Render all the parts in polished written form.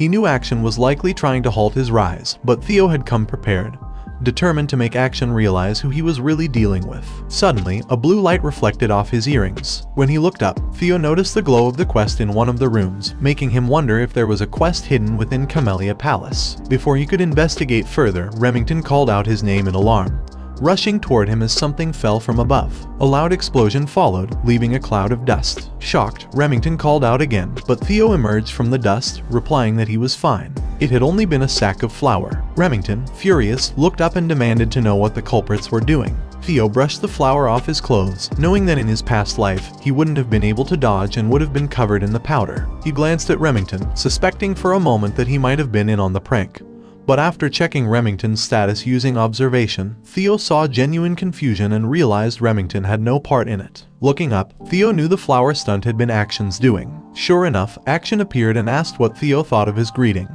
He knew Action was likely trying to halt his rise, but Theo had come prepared, determined to make Action realize who he was really dealing with. Suddenly, a blue light reflected off his earrings. When he looked up, Theo noticed the glow of the quest in one of the rooms, making him wonder if there was a quest hidden within Camellia Palace. Before he could investigate further, Remington called out his name in alarm, rushing toward him as something fell from above. A loud explosion followed, leaving a cloud of dust. Shocked, Remington called out again, but Theo emerged from the dust, replying that he was fine. It had only been a sack of flour. Remington, furious, looked up and demanded to know what the culprits were doing. Theo brushed the flour off his clothes, knowing that in his past life, he wouldn't have been able to dodge and would have been covered in the powder. He glanced at Remington, suspecting for a moment that he might have been in on the prank. But after checking Remington's status using observation, Theo saw genuine confusion and realized Remington had no part in it. Looking up, Theo knew the flower stunt had been Action's doing. Sure enough, Action appeared and asked what Theo thought of his greeting,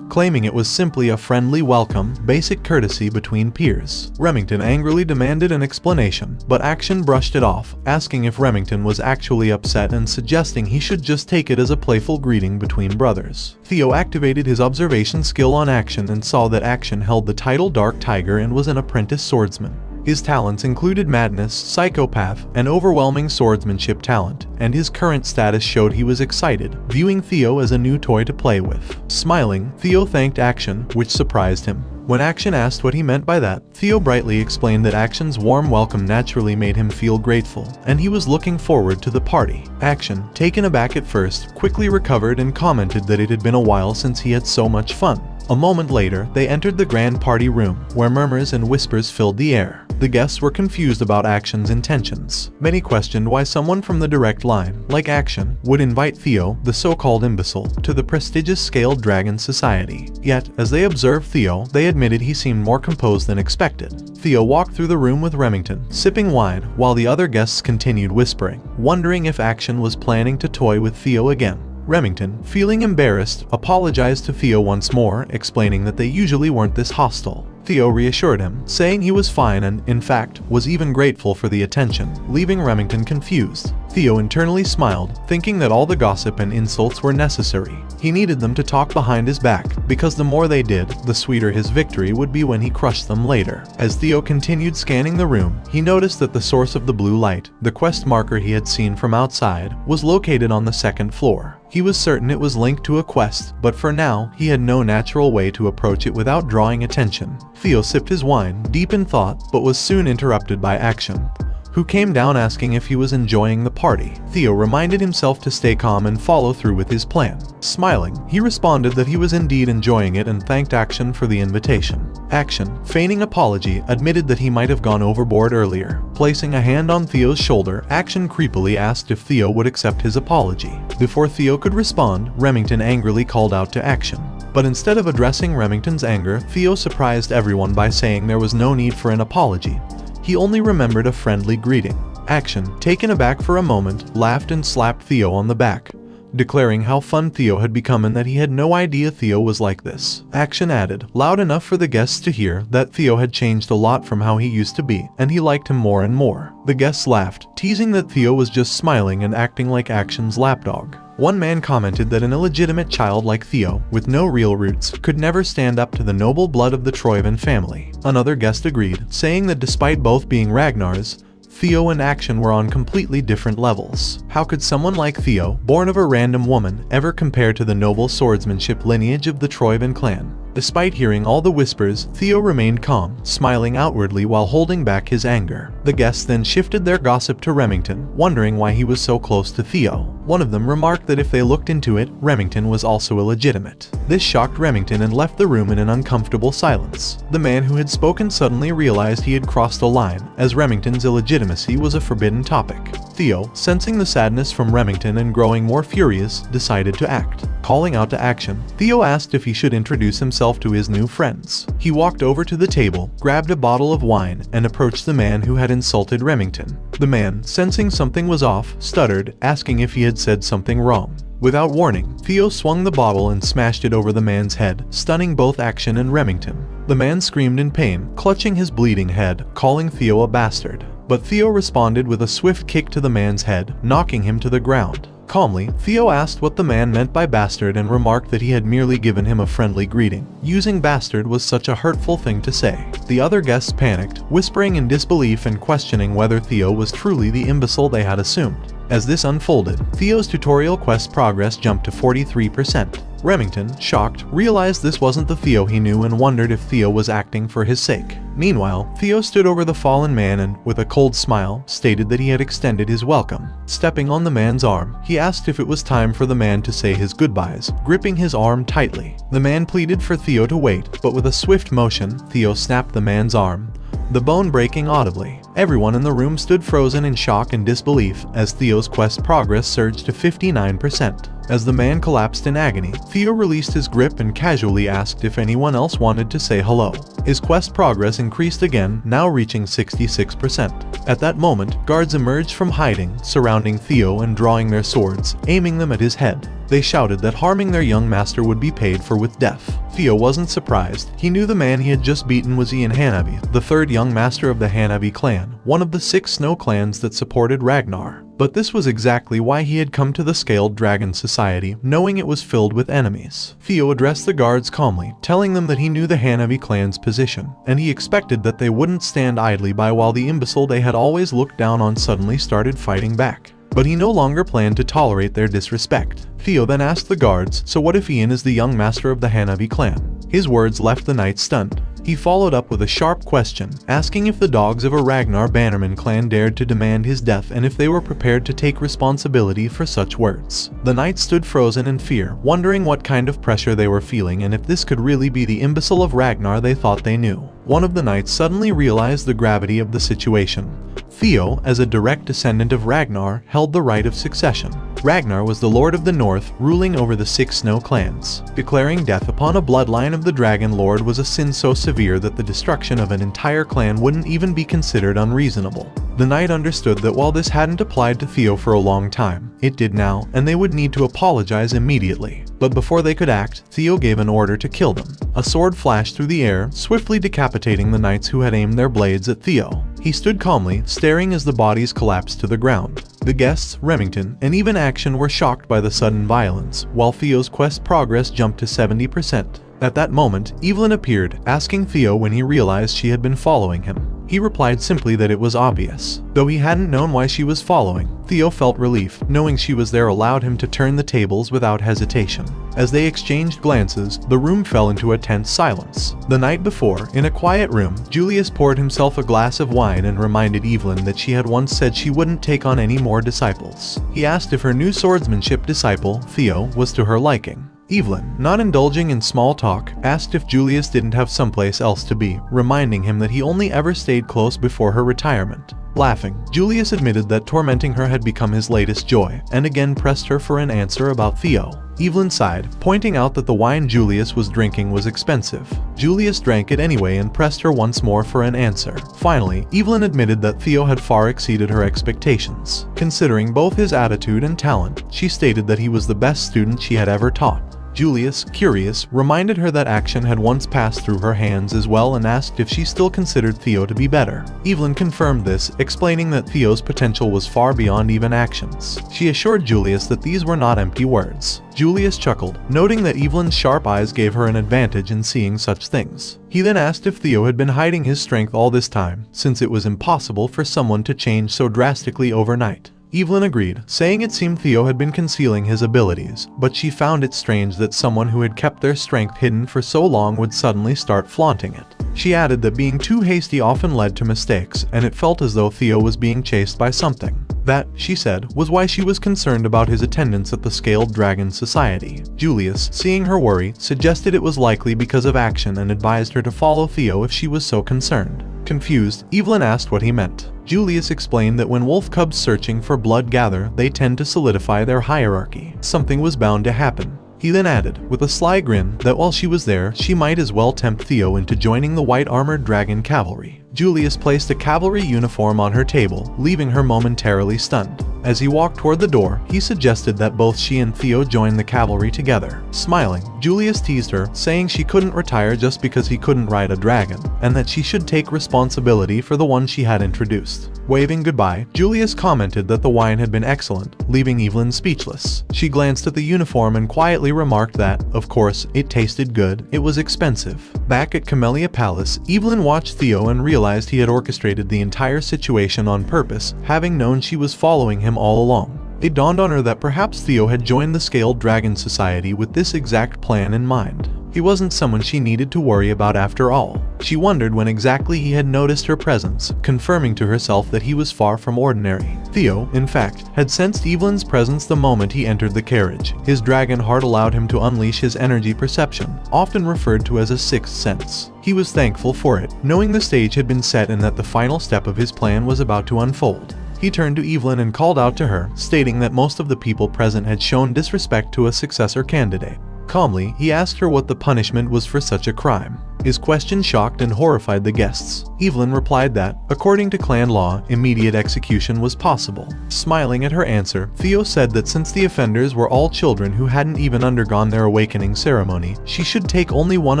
claiming it was simply a friendly welcome, basic courtesy between peers. Remington angrily demanded an explanation, but Action brushed it off, asking if Remington was actually upset and suggesting he should just take it as a playful greeting between brothers. Theo activated his observation skill on Action and saw that Action held the title Dark Tiger and was an apprentice swordsman. His talents included madness, psychopath, and overwhelming swordsmanship talent, and his current status showed he was excited, viewing Theo as a new toy to play with. Smiling, Theo thanked Action, which surprised him. When Action asked what he meant by that, Theo brightly explained that Action's warm welcome naturally made him feel grateful, and he was looking forward to the party. Action, taken aback at first, quickly recovered and commented that it had been a while since he had so much fun. A moment later, they entered the grand party room, where murmurs and whispers filled the air. The guests were confused about Action's intentions. Many questioned why someone from the direct line, like Action, would invite Theo, the so-called imbecile, to the prestigious Scaled Dragon Society. Yet, as they observed Theo, they admitted he seemed more composed than expected. Theo walked through the room with Remington, sipping wine, while the other guests continued whispering, wondering if Action was planning to toy with Theo again. Remington, feeling embarrassed, apologized to Theo once more, explaining that they usually weren't this hostile. Theo reassured him, saying he was fine and, in fact, was even grateful for the attention, leaving Remington confused. Theo internally smiled, thinking that all the gossip and insults were necessary. He needed them to talk behind his back, because the more they did, the sweeter his victory would be when he crushed them later. As Theo continued scanning the room, he noticed that the source of the blue light, the quest marker he had seen from outside, was located on the second floor. He was certain it was linked to a quest, but for now, he had no natural way to approach it without drawing attention. Theo sipped his wine, deep in thought, but was soon interrupted by Action, who came down asking if he was enjoying the party. Theo reminded himself to stay calm and follow through with his plan. Smiling, he responded that he was indeed enjoying it and thanked Action for the invitation. Action, feigning apology, admitted that he might have gone overboard earlier. Placing a hand on Theo's shoulder, Action creepily asked if Theo would accept his apology. Before Theo could respond, Remington angrily called out to Action. But instead of addressing Remington's anger, Theo surprised everyone by saying there was no need for an apology. He only remembered a friendly greeting. Action, taken aback for a moment, laughed and slapped Theo on the back, declaring how fun Theo had become and that he had no idea Theo was like this. Action added, loud enough for the guests to hear, that Theo had changed a lot from how he used to be, and he liked him more and more. The guests laughed, teasing that Theo was just smiling and acting like Action's lapdog. One man commented that an illegitimate child like Theo, with no real roots, could never stand up to the noble blood of the Troivan family. Another guest agreed, saying that despite both being Ragnars, Theo and Action were on completely different levels. How could someone like Theo, born of a random woman, ever compare to the noble swordsmanship lineage of the Troivan clan? Despite hearing all the whispers, Theo remained calm, smiling outwardly while holding back his anger. The guests then shifted their gossip to Remington, wondering why he was so close to Theo. One of them remarked that if they looked into it, Remington was also illegitimate. This shocked Remington and left the room in an uncomfortable silence. The man who had spoken suddenly realized he had crossed a line, as Remington's illegitimacy was a forbidden topic. Theo, sensing the sadness from Remington and growing more furious, decided to act. Calling out to Action, Theo asked if he should introduce himself to his new friends. He walked over to the table, grabbed a bottle of wine, and approached the man who had insulted Remington. The man, sensing something was off, stuttered, asking if he had said something wrong. Without warning, Theo swung the bottle and smashed it over the man's head, stunning both Action and Remington. The man screamed in pain, clutching his bleeding head, calling Theo a bastard. But Theo responded with a swift kick to the man's head, knocking him to the ground. Calmly, Theo asked what the man meant by bastard and remarked that he had merely given him a friendly greeting. Using bastard was such a hurtful thing to say. The other guests panicked, whispering in disbelief and questioning whether Theo was truly the imbecile they had assumed. As this unfolded, Theo's tutorial quest progress jumped to 43%. Remington, shocked, realized this wasn't the Theo he knew and wondered if Theo was acting for his sake. Meanwhile, Theo stood over the fallen man and, with a cold smile, stated that he had extended his welcome. Stepping on the man's arm, he asked if it was time for the man to say his goodbyes, gripping his arm tightly. The man pleaded for Theo to wait, but with a swift motion, Theo snapped the man's arm, the bone breaking audibly. Everyone in the room stood frozen in shock and disbelief as Theo's quest progress surged to 59%. As the man collapsed in agony, Theo released his grip and casually asked if anyone else wanted to say hello. His quest progress increased again, now reaching 66%. At that moment, guards emerged from hiding, surrounding Theo and drawing their swords, aiming them at his head. They shouted that harming their young master would be paid for with death. Theo wasn't surprised. He knew the man he had just beaten was Ian Hanabi, the third young master of the Hanabi clan, one of the 6 snow clans that supported Ragnar. But this was exactly why he had come to the Scaled Dragon Society, knowing it was filled with enemies. Theo addressed the guards calmly, telling them that he knew the Hanabi clan's position, and he expected that they wouldn't stand idly by while the imbecile they had always looked down on suddenly started fighting back. But he no longer planned to tolerate their disrespect. Theo then asked the guards, so what if Ian is the young master of the Hanabi clan? His words left the knight stunned. He followed up with a sharp question, asking if the dogs of a Ragnar Bannerman clan dared to demand his death and if they were prepared to take responsibility for such words. The knight stood frozen in fear, wondering what kind of pressure they were feeling and if this could really be the imbecile of Ragnar they thought they knew. One of the knights suddenly realized the gravity of the situation. Theo, as a direct descendant of Ragnar, held the right of succession. Ragnar was the Lord of the North, ruling over the 6 snow clans. Declaring death upon a bloodline of the Dragon Lord was a sin so severe that the destruction of an entire clan wouldn't even be considered unreasonable. The knight understood that while this hadn't applied to Theo for a long time, it did now, and they would need to apologize immediately. But before they could act, Theo gave an order to kill them. A sword flashed through the air, swiftly decapitating the knights who had aimed their blades at Theo. He stood calmly, staring as the bodies collapsed to the ground. The guests, Remington, and even Action were shocked by the sudden violence, while Theo's quest progress jumped to 70%. At that moment, Evelyn appeared, asking Theo when he realized she had been following him. He replied simply that it was obvious. Though he hadn't known why she was following, Theo felt relief, knowing she was there allowed him to turn the tables without hesitation. As they exchanged glances, the room fell into a tense silence. The night before, in a quiet room, Julius poured himself a glass of wine and reminded Evelyn that she had once said she wouldn't take on any more disciples. He asked if her new swordsmanship disciple, Theo, was to her liking. Evelyn, not indulging in small talk, asked if Julius didn't have someplace else to be, reminding him that he only ever stayed close before her retirement. Laughing, Julius admitted that tormenting her had become his latest joy, and again pressed her for an answer about Theo. Evelyn sighed, pointing out that the wine Julius was drinking was expensive. Julius drank it anyway and pressed her once more for an answer. Finally, Evelyn admitted that Theo had far exceeded her expectations. Considering both his attitude and talent, she stated that he was the best student she had ever taught. Julius, curious, reminded her that Action had once passed through her hands as well and asked if she still considered Theo to be better. Evelyn confirmed this, explaining that Theo's potential was far beyond even Action's. She assured Julius that these were not empty words. Julius chuckled, noting that Evelyn's sharp eyes gave her an advantage in seeing such things. He then asked if Theo had been hiding his strength all this time, since it was impossible for someone to change so drastically overnight. Evelyn agreed, saying it seemed Theo had been concealing his abilities, but she found it strange that someone who had kept their strength hidden for so long would suddenly start flaunting it. She added that being too hasty often led to mistakes, and it felt as though Theo was being chased by something. That, she said, was why she was concerned about his attendance at the Scaled Dragon Society. Julius, seeing her worry, suggested it was likely because of Action and advised her to follow Theo if she was so concerned. Confused, Evelyn asked what he meant. Julius explained that when wolf cubs searching for blood gather, they tend to solidify their hierarchy. Something was bound to happen. He then added, with a sly grin, that while she was there, she might as well tempt Theo into joining the white-armored dragon cavalry. Julius placed a cavalry uniform on her table, leaving her momentarily stunned. As he walked toward the door, he suggested that both she and Theo join the cavalry together. Smiling, Julius teased her, saying she couldn't retire just because he couldn't ride a dragon, and that she should take responsibility for the one she had introduced. Waving goodbye, Julius commented that the wine had been excellent, leaving Evelyn speechless. She glanced at the uniform and quietly remarked that, of course, it tasted good, it was expensive. Back at Camellia Palace, Evelyn watched Theo and realized he had orchestrated the entire situation on purpose, having known she was following him all along. It dawned on her that perhaps Theo had joined the Scaled Dragon Society with this exact plan in mind. He wasn't someone she needed to worry about after all. She wondered when exactly he had noticed her presence, confirming to herself that he was far from ordinary. Theo, in fact, had sensed Evelyn's presence the moment he entered the carriage. His dragon heart allowed him to unleash his energy perception, often referred to as a sixth sense. He was thankful for it, knowing the stage had been set and that the final step of his plan was about to unfold. He turned to Evelyn and called out to her, stating that most of the people present had shown disrespect to a successor candidate. Calmly, he asked her what the punishment was for such a crime. His question shocked and horrified the guests. Evelyn replied that, according to clan law, immediate execution was possible. Smiling at her answer, Theo said that since the offenders were all children who hadn't even undergone their awakening ceremony, she should take only one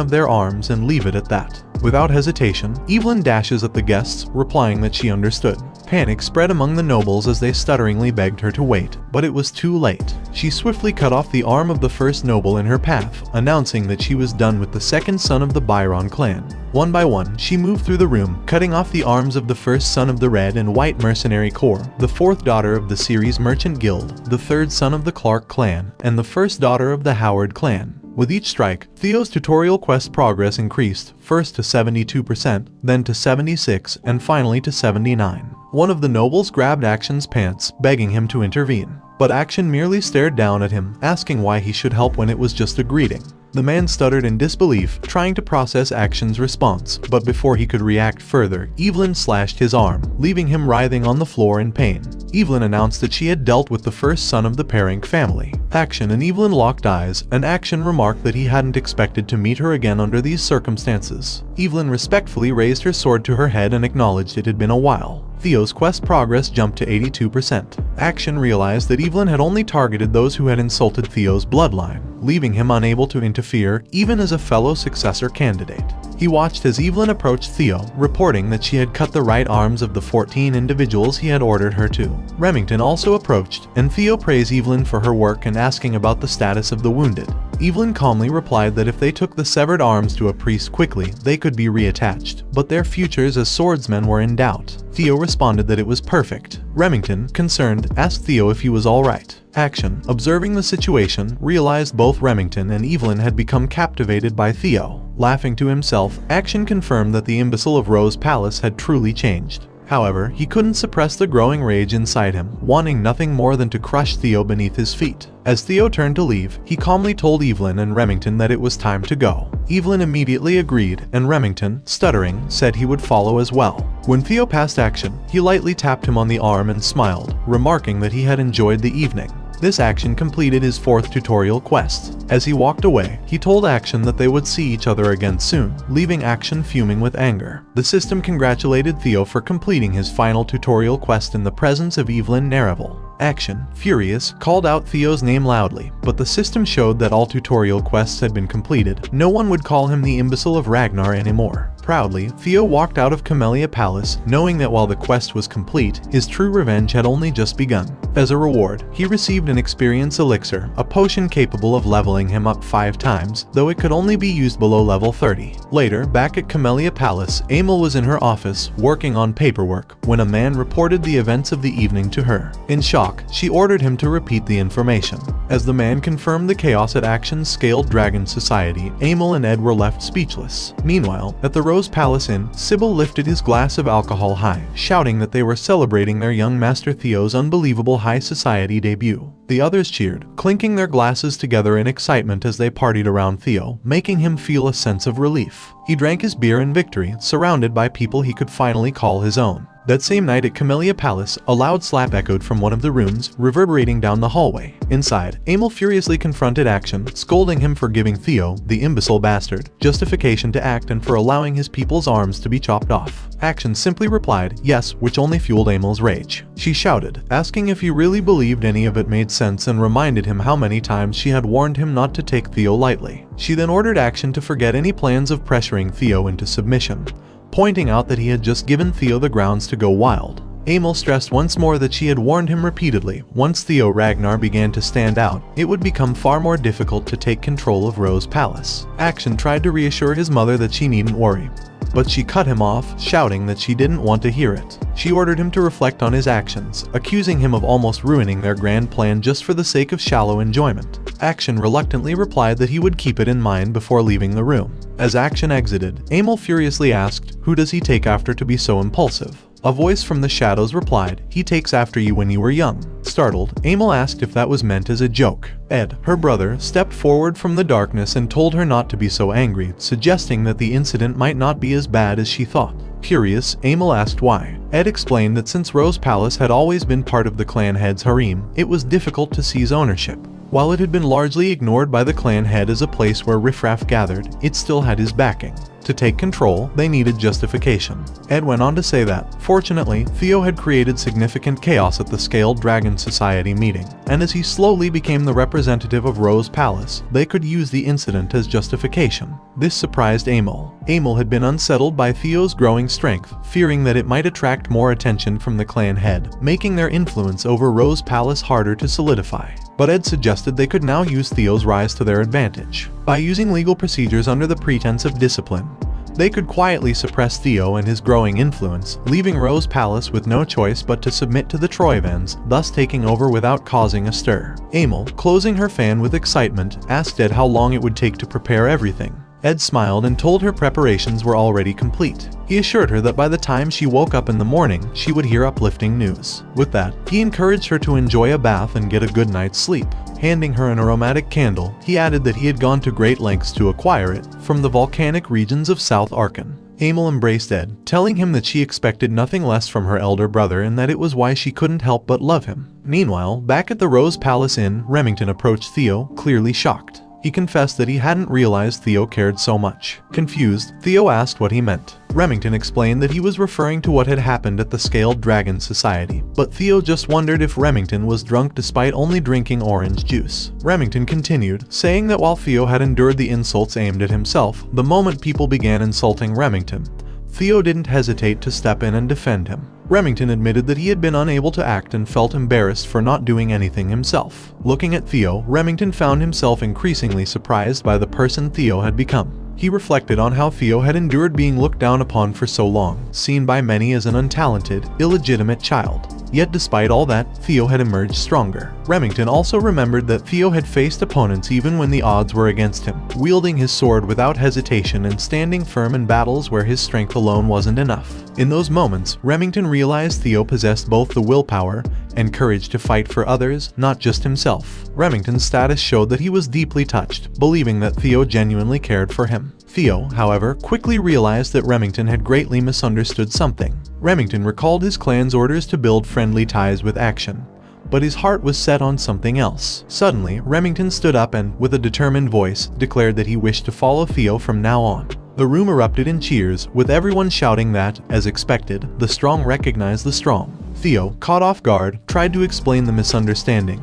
of their arms and leave it at that. Without hesitation, Evelyn dashes at the guests, replying that she understood. Panic spread among the nobles as they stutteringly begged her to wait, but it was too late. She swiftly cut off the arm of the first noble in her path, announcing that she was done with the second son of the Byron clan. One by one, she moved through the room, cutting off the arms of the first son of the Red and White Mercenary Corps, the fourth daughter of the Ceres Merchant Guild, the third son of the Clark clan, and the first daughter of the Howard clan. With each strike, Theo's tutorial quest progress increased, first to 72%, then to 76%, and finally to 79%. One of the nobles grabbed Action's pants, begging him to intervene. But Action merely stared down at him, asking why he should help when it was just a greeting. The man stuttered in disbelief, trying to process Action's response, but before he could react further, Evelyn slashed his arm, leaving him writhing on the floor in pain. Evelyn announced that she had dealt with the first son of the Parank family. Action and Evelyn locked eyes, and Action remarked that he hadn't expected to meet her again under these circumstances. Evelyn respectfully raised her sword to her head and acknowledged it had been a while. Theo's quest progress jumped to 82%. Action realized that Evelyn had only targeted those who had insulted Theo's bloodline, leaving him unable to interfere even as a fellow successor candidate. He watched as Evelyn approached Theo, reporting that she had cut the right arms of the 14 individuals he had ordered her to. Remington also approached, and Theo praised Evelyn for her work and asking about the status of the wounded. Evelyn calmly replied that if they took the severed arms to a priest quickly, they could be reattached, but their futures as swordsmen were in doubt. Theo responded that it was perfect. Remington, concerned, asked Theo if he was alright. Action, observing the situation, realized both Remington and Evelyn had become captivated by Theo. Laughing to himself, Action confirmed that the imbecile of Rose Palace had truly changed. However, he couldn't suppress the growing rage inside him, wanting nothing more than to crush Theo beneath his feet. As Theo turned to leave, he calmly told Evelyn and Remington that it was time to go. Evelyn immediately agreed, and Remington, stuttering, said he would follow as well. When Theo passed Action, he lightly tapped him on the arm and smiled, remarking that he had enjoyed the evening. This Action completed his fourth tutorial quest. As he walked away, he told Action that they would see each other again soon, leaving Action fuming with anger. The system congratulated Theo for completing his final tutorial quest in the presence of Evelyn Naravel. Action, furious, called out Theo's name loudly, but the system showed that all tutorial quests had been completed. No one would call him the imbecile of Ragnar anymore. Proudly, Theo walked out of Camellia Palace, knowing that while the quest was complete, his true revenge had only just begun. As a reward, he received an experience elixir, a potion capable of leveling him up 5 times, though it could only be used below level 30. Later, back at Camellia Palace, Emil was in her office, working on paperwork, when a man reported the events of the evening to her. In shock, she ordered him to repeat the information. As the man confirmed the chaos at Action's Scaled Dragon Society, Emil and Ed were left speechless. Meanwhile, at the Rose Palace Inn, Sybil lifted his glass of alcohol high, shouting that they were celebrating their young master Theo's unbelievable high society debut. The others cheered, clinking their glasses together in excitement as they partied around Theo, making him feel a sense of relief. He drank his beer in victory, surrounded by people he could finally call his own. That same night at Camellia Palace, a loud slap echoed from one of the rooms, reverberating down the hallway. Inside, Emil furiously confronted Action, scolding him for giving Theo, the imbecile bastard, justification to act and for allowing his people's arms to be chopped off. Action simply replied, yes, which only fueled Emil's rage. She shouted, asking if he really believed any of it made sense and reminded him how many times she had warned him not to take Theo lightly. She then ordered Action to forget any plans of pressuring Theo into submission, pointing out that he had just given Theo the grounds to go wild. Emil stressed once more that she had warned him repeatedly, once Theo Ragnar began to stand out, it would become far more difficult to take control of Rose Palace. Action tried to reassure his mother that she needn't worry, but she cut him off, shouting that she didn't want to hear it. She ordered him to reflect on his actions, accusing him of almost ruining their grand plan just for the sake of shallow enjoyment. Action reluctantly replied that he would keep it in mind before leaving the room. As Action exited, Emil furiously asked, who does he take after to be so impulsive? A voice from the shadows replied, he takes after you when you were young. Startled, Emil asked if that was meant as a joke. Ed, her brother, stepped forward from the darkness and told her not to be so angry, suggesting that the incident might not be as bad as she thought. Curious, Emil asked why. Ed explained that since Rose Palace had always been part of the clan head's harem, it was difficult to seize ownership. While it had been largely ignored by the clan head as a place where riffraff gathered, it still had his backing. To take control, they needed justification. Ed went on to say that, fortunately, Theo had created significant chaos at the Scaled Dragon Society meeting, and as he slowly became the representative of Rose Palace, they could use the incident as justification. This surprised Emil. Emil had been unsettled by Theo's growing strength, fearing that it might attract more attention from the clan head, making their influence over Rose Palace harder to solidify. But Ed suggested they could now use Theo's rise to their advantage. By using legal procedures under the pretense of discipline, they could quietly suppress Theo and his growing influence, leaving Rose Palace with no choice but to submit to the Troivans, thus taking over without causing a stir. Emil, closing her fan with excitement, asked Ed how long it would take to prepare everything. Ed smiled and told her preparations were already complete. He assured her that by the time she woke up in the morning, she would hear uplifting news. With that, he encouraged her to enjoy a bath and get a good night's sleep. Handing her an aromatic candle, he added that he had gone to great lengths to acquire it from the volcanic regions of South Arkan. Emil embraced Ed, telling him that she expected nothing less from her elder brother and that it was why she couldn't help but love him. Meanwhile, back at the Rose Palace Inn, Remington approached Theo, clearly shocked. He confessed that he hadn't realized Theo cared so much. Confused, Theo asked what he meant. Remington explained that he was referring to what had happened at the Scaled Dragon Society, but Theo just wondered if Remington was drunk despite only drinking orange juice. Remington continued, saying that while Theo had endured the insults aimed at himself, the moment people began insulting Remington, Theo didn't hesitate to step in and defend him. Remington admitted that he had been unable to act and felt embarrassed for not doing anything himself. Looking at Theo, Remington found himself increasingly surprised by the person Theo had become. He reflected on how Theo had endured being looked down upon for so long, seen by many as an untalented, illegitimate child. Yet despite all that, Theo had emerged stronger. Remington also remembered that Theo had faced opponents even when the odds were against him, wielding his sword without hesitation and standing firm in battles where his strength alone wasn't enough. In those moments, Remington realized Theo possessed both the willpower and courage to fight for others, not just himself. Remington's status showed that he was deeply touched, believing that Theo genuinely cared for him. Theo, however, quickly realized that Remington had greatly misunderstood something. Remington recalled his clan's orders to build friendly ties with Action, but his heart was set on something else. Suddenly, Remington stood up and, with a determined voice, declared that he wished to follow Theo from now on. The room erupted in cheers, with everyone shouting that, as expected, the strong recognize the strong. Theo, caught off guard, tried to explain the misunderstanding,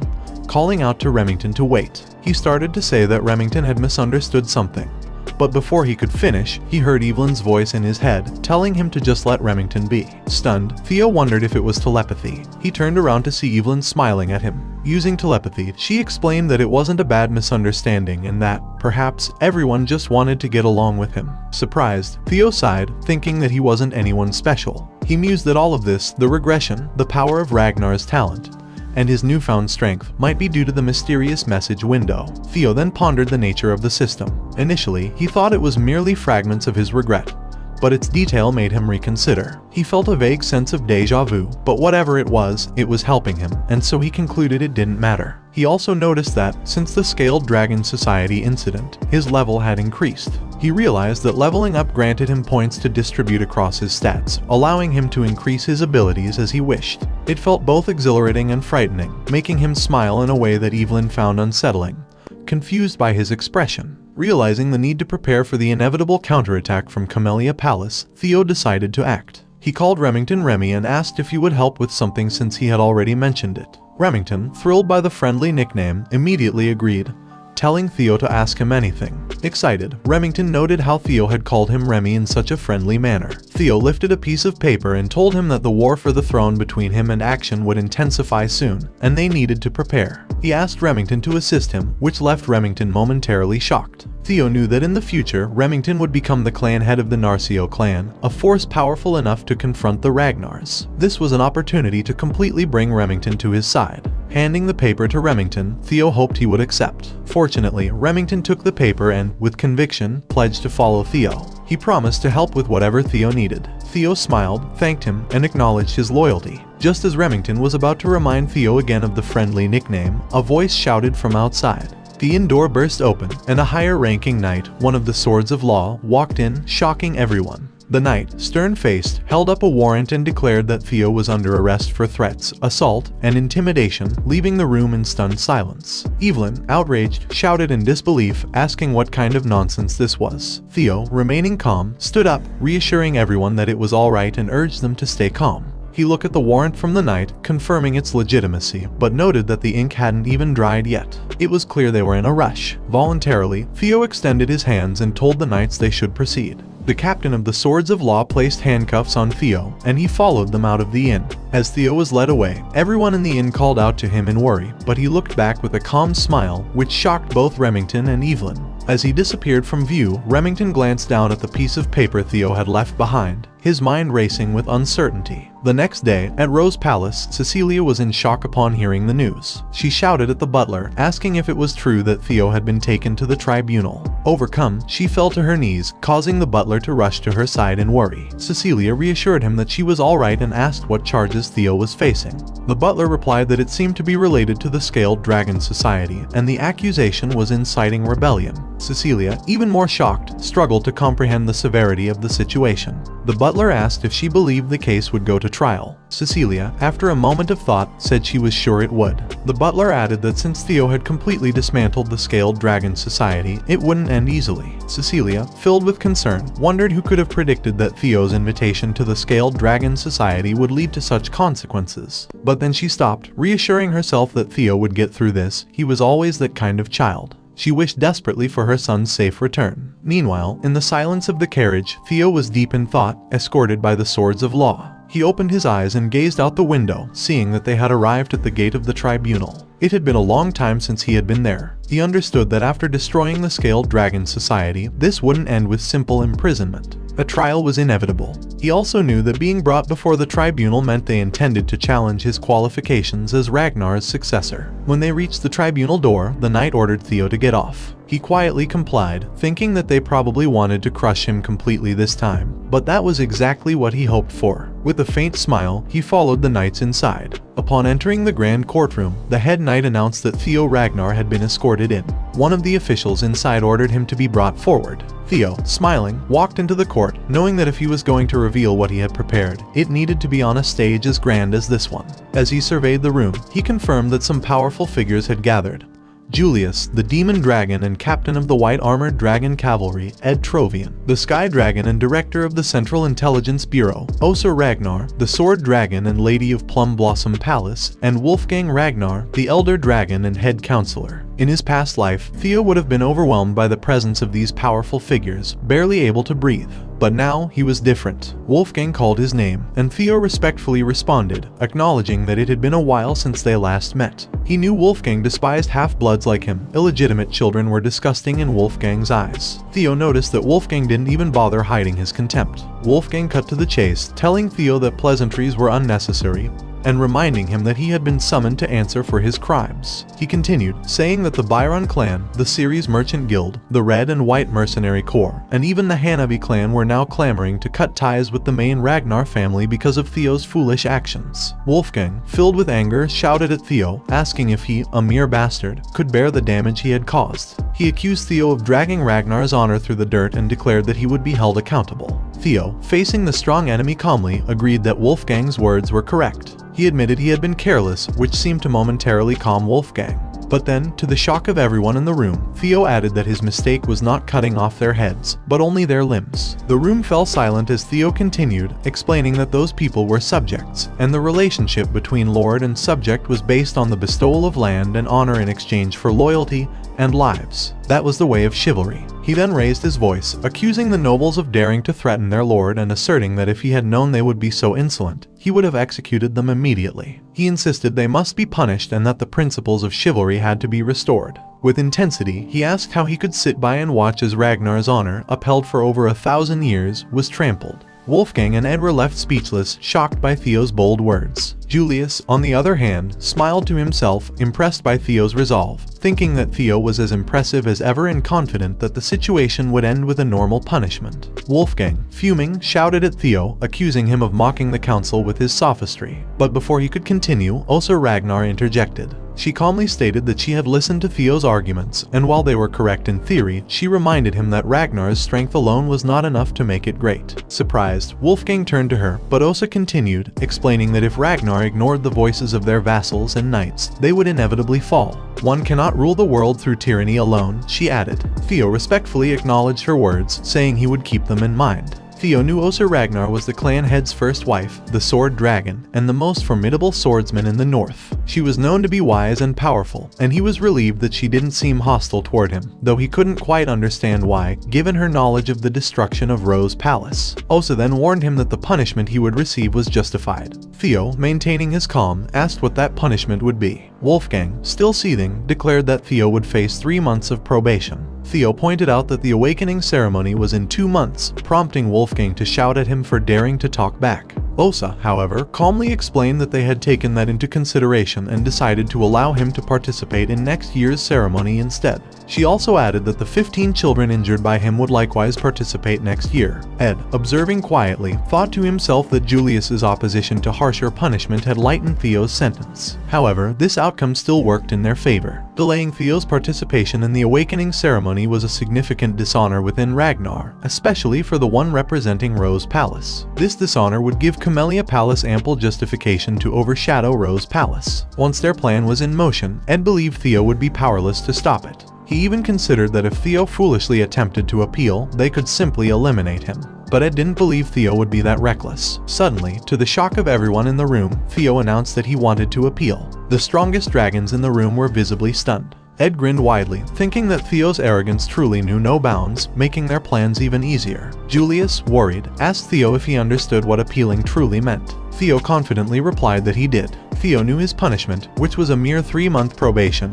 calling out to Remington to wait. He started to say that Remington had misunderstood something, but before he could finish, he heard Evelyn's voice in his head, telling him to just let Remington be. Stunned, Theo wondered if it was telepathy. He turned around to see Evelyn smiling at him. Using telepathy, she explained that it wasn't a bad misunderstanding and that, perhaps, everyone just wanted to get along with him. Surprised, Theo sighed, thinking that he wasn't anyone special. He mused that all of this, the regression, the power of Ragnar's talent, and his newfound strength might be due to the mysterious message window. Theo then pondered the nature of the system. Initially, he thought it was merely fragments of his regret, but its detail made him reconsider. He felt a vague sense of déjà vu, but whatever it was helping him, and so he concluded it didn't matter. He He also noticed that, since the Scaled Dragon Society incident, his level had increased. He realized that leveling up granted him points to distribute across his stats, allowing him to increase his abilities as he wished. It felt both exhilarating and frightening, making him smile in a way that Evelyn found unsettling. Confused by his expression, realizing the need to prepare for the inevitable counterattack from Camellia Palace, Theo decided to act. He called Remington Remy and asked if he would help with something since he had already mentioned it. Remington, thrilled by the friendly nickname, immediately agreed, telling Theo to ask him anything. Excited, Remington noted how Theo had called him Remy in such a friendly manner. Theo lifted a piece of paper and told him that the war for the throne between him and Action would intensify soon, and they needed to prepare. He asked Remington to assist him, which left Remington momentarily shocked. Theo knew that in the future, Remington would become the clan head of the Narcio clan, a force powerful enough to confront the Ragnars. This was an opportunity to completely bring Remington to his side. Handing the paper to Remington, Theo hoped he would accept. Fortunately, Remington took the paper and, with conviction, pledged to follow Theo. He promised to help with whatever Theo needed. Theo smiled, thanked him, and acknowledged his loyalty. Just as Remington was about to remind Theo again of the friendly nickname, a voice shouted from outside. The inn door burst open, and a higher-ranking knight, one of the Swords of Law, walked in, shocking everyone. The knight, stern-faced, held up a warrant and declared that Theo was under arrest for threats, assault, and intimidation, leaving the room in stunned silence. Evelyn, outraged, shouted in disbelief, asking what kind of nonsense this was. Theo, remaining calm, stood up, reassuring everyone that it was all right and urged them to stay calm. He looked at the warrant from the knight, confirming its legitimacy, but noted that the ink hadn't even dried yet. It was clear they were in a rush. Voluntarily, Theo extended his hands and told the knights they should proceed. The captain of the Swords of Law placed handcuffs on Theo, and he followed them out of the inn. As Theo was led away, everyone in the inn called out to him in worry, but he looked back with a calm smile, which shocked both Remington and Evelyn. As he disappeared from view, Remington glanced down at the piece of paper Theo had left behind, his mind racing with uncertainty. The next day, at Rose Palace, Cecilia was in shock upon hearing the news. She shouted at the butler, asking if it was true that Theo had been taken to the tribunal. Overcome, she fell to her knees, causing the butler to rush to her side in worry. Cecilia reassured him that she was alright and asked what charges Theo was facing. The butler replied that it seemed to be related to the Scaled Dragon Society, and the accusation was inciting rebellion. Cecilia, even more shocked, struggled to comprehend the severity of the situation. The butler asked if she believed the case would go to trial. Cecilia, after a moment of thought, said she was sure it would. The butler added that since Theo had completely dismantled the Scaled Dragon Society, it wouldn't end easily. Cecilia, filled with concern, wondered who could have predicted that Theo's invitation to the Scaled Dragon Society would lead to such consequences. But then she stopped, reassuring herself that Theo would get through this. He was always that kind of child. She wished desperately for her son's safe return. Meanwhile, in the silence of the carriage, Theo was deep in thought, escorted by the Swords of Law. He opened his eyes and gazed out the window, seeing that they had arrived at the gate of the tribunal. It had been a long time since he had been there. He understood that after destroying the Scaled Dragon Society, this wouldn't end with simple imprisonment. A trial was inevitable. He also knew that being brought before the tribunal meant they intended to challenge his qualifications as Ragnar's successor. When they reached the tribunal door, the knight ordered Theo to get off. He quietly complied, thinking that they probably wanted to crush him completely this time. But that was exactly what he hoped for. With a faint smile, he followed the knights inside. Upon entering the grand courtroom, the head knight announced that Theo Ragnar had been escorted in. One of the officials inside ordered him to be brought forward. Theo, smiling, walked into the court, knowing that if he was going to reveal what he had prepared, it needed to be on a stage as grand as this one. As he surveyed the room, he confirmed that some powerful figures had gathered. Julius, the demon dragon and captain of the white-armored dragon cavalry, Ed Trovian, the sky dragon and director of the Central Intelligence Bureau, Osa Ragnar, the sword dragon and lady of Plum Blossom Palace, and Wolfgang Ragnar, the elder dragon and head counselor. In his past life, Theo would have been overwhelmed by the presence of these powerful figures, barely able to breathe. But now, he was different. Wolfgang called his name, and Theo respectfully responded, acknowledging that it had been a while since they last met. He knew Wolfgang despised half-bloods like him. Illegitimate children were disgusting in Wolfgang's eyes. Theo noticed that Wolfgang didn't even bother hiding his contempt. Wolfgang cut to the chase, telling Theo that pleasantries were unnecessary, and reminding him that he had been summoned to answer for his crimes. He continued, saying that the Byron clan, the Ceres Merchant Guild, the Red and White Mercenary Corps, and even the Hanabi clan were now clamoring to cut ties with the main Ragnar family because of Theo's foolish actions. Wolfgang, filled with anger, shouted at Theo, asking if he, a mere bastard, could bear the damage he had caused. He accused Theo of dragging Ragnar's honor through the dirt and declared that he would be held accountable. Theo, facing the strong enemy calmly, agreed that Wolfgang's words were correct. He admitted he had been careless, which seemed to momentarily calm Wolfgang. But then, to the shock of everyone in the room, Theo added that his mistake was not cutting off their heads, but only their limbs. The room fell silent as Theo continued, explaining that those people were subjects, and the relationship between lord and subject was based on the bestowal of land and honor in exchange for loyalty and lives. That was the way of chivalry. He then raised his voice, accusing the nobles of daring to threaten their lord and asserting that if he had known they would be so insolent, he would have executed them immediately. He insisted they must be punished and that the principles of chivalry had to be restored. With intensity, he asked how he could sit by and watch as Ragnar's honor, upheld for over 1,000 years, was trampled. Wolfgang and Ed were left speechless, shocked by Theo's bold words. Julius, on the other hand, smiled to himself, impressed by Theo's resolve, thinking that Theo was as impressive as ever and confident that the situation would end with a normal punishment. Wolfgang, fuming, shouted at Theo, accusing him of mocking the council with his sophistry. But before he could continue, Osa Ragnar interjected. She calmly stated that she had listened to Theo's arguments, and while they were correct in theory, she reminded him that Ragnar's strength alone was not enough to make it great. Surprised, Wolfgang turned to her, but Osa continued, explaining that if Ragnar ignored the voices of their vassals and knights, they would inevitably fall. One cannot rule the world through tyranny alone, she added. Theo respectfully acknowledged her words, saying he would keep them in mind. Theo knew Osa Ragnar was the clan head's first wife, the Sword Dragon, and the most formidable swordsman in the north. She was known to be wise and powerful, and he was relieved that she didn't seem hostile toward him, though he couldn't quite understand why, given her knowledge of the destruction of Rose Palace. Osa then warned him that the punishment he would receive was justified. Theo, maintaining his calm, asked what that punishment would be. Wolfgang, still seething, declared that Theo would face 3 months of probation. Theo pointed out that the awakening ceremony was in 2 months, prompting Wolfgang to shout at him for daring to talk back. Osa, however, calmly explained that they had taken that into consideration and decided to allow him to participate in next year's ceremony instead. She also added that the 15 children injured by him would likewise participate next year. Ed, observing quietly, thought to himself that Julius's opposition to harsher punishment had lightened Theo's sentence. However, this outcome still worked in their favor. Delaying Theo's participation in the awakening ceremony was a significant dishonor within Ragnar, especially for the one representing Rose Palace. This dishonor would give Camellia Palace ample justification to overshadow Rose Palace. Once their plan was in motion, Ed believed Theo would be powerless to stop it. He even considered that if Theo foolishly attempted to appeal, they could simply eliminate him. But Ed didn't believe Theo would be that reckless. Suddenly, to the shock of everyone in the room, Theo announced that he wanted to appeal. The strongest dragons in the room were visibly stunned. Ed grinned widely, thinking that Theo's arrogance truly knew no bounds, making their plans even easier. Julius, worried, asked Theo if he understood what appealing truly meant. Theo confidently replied that he did. Theo knew his punishment, which was a mere 3-month probation,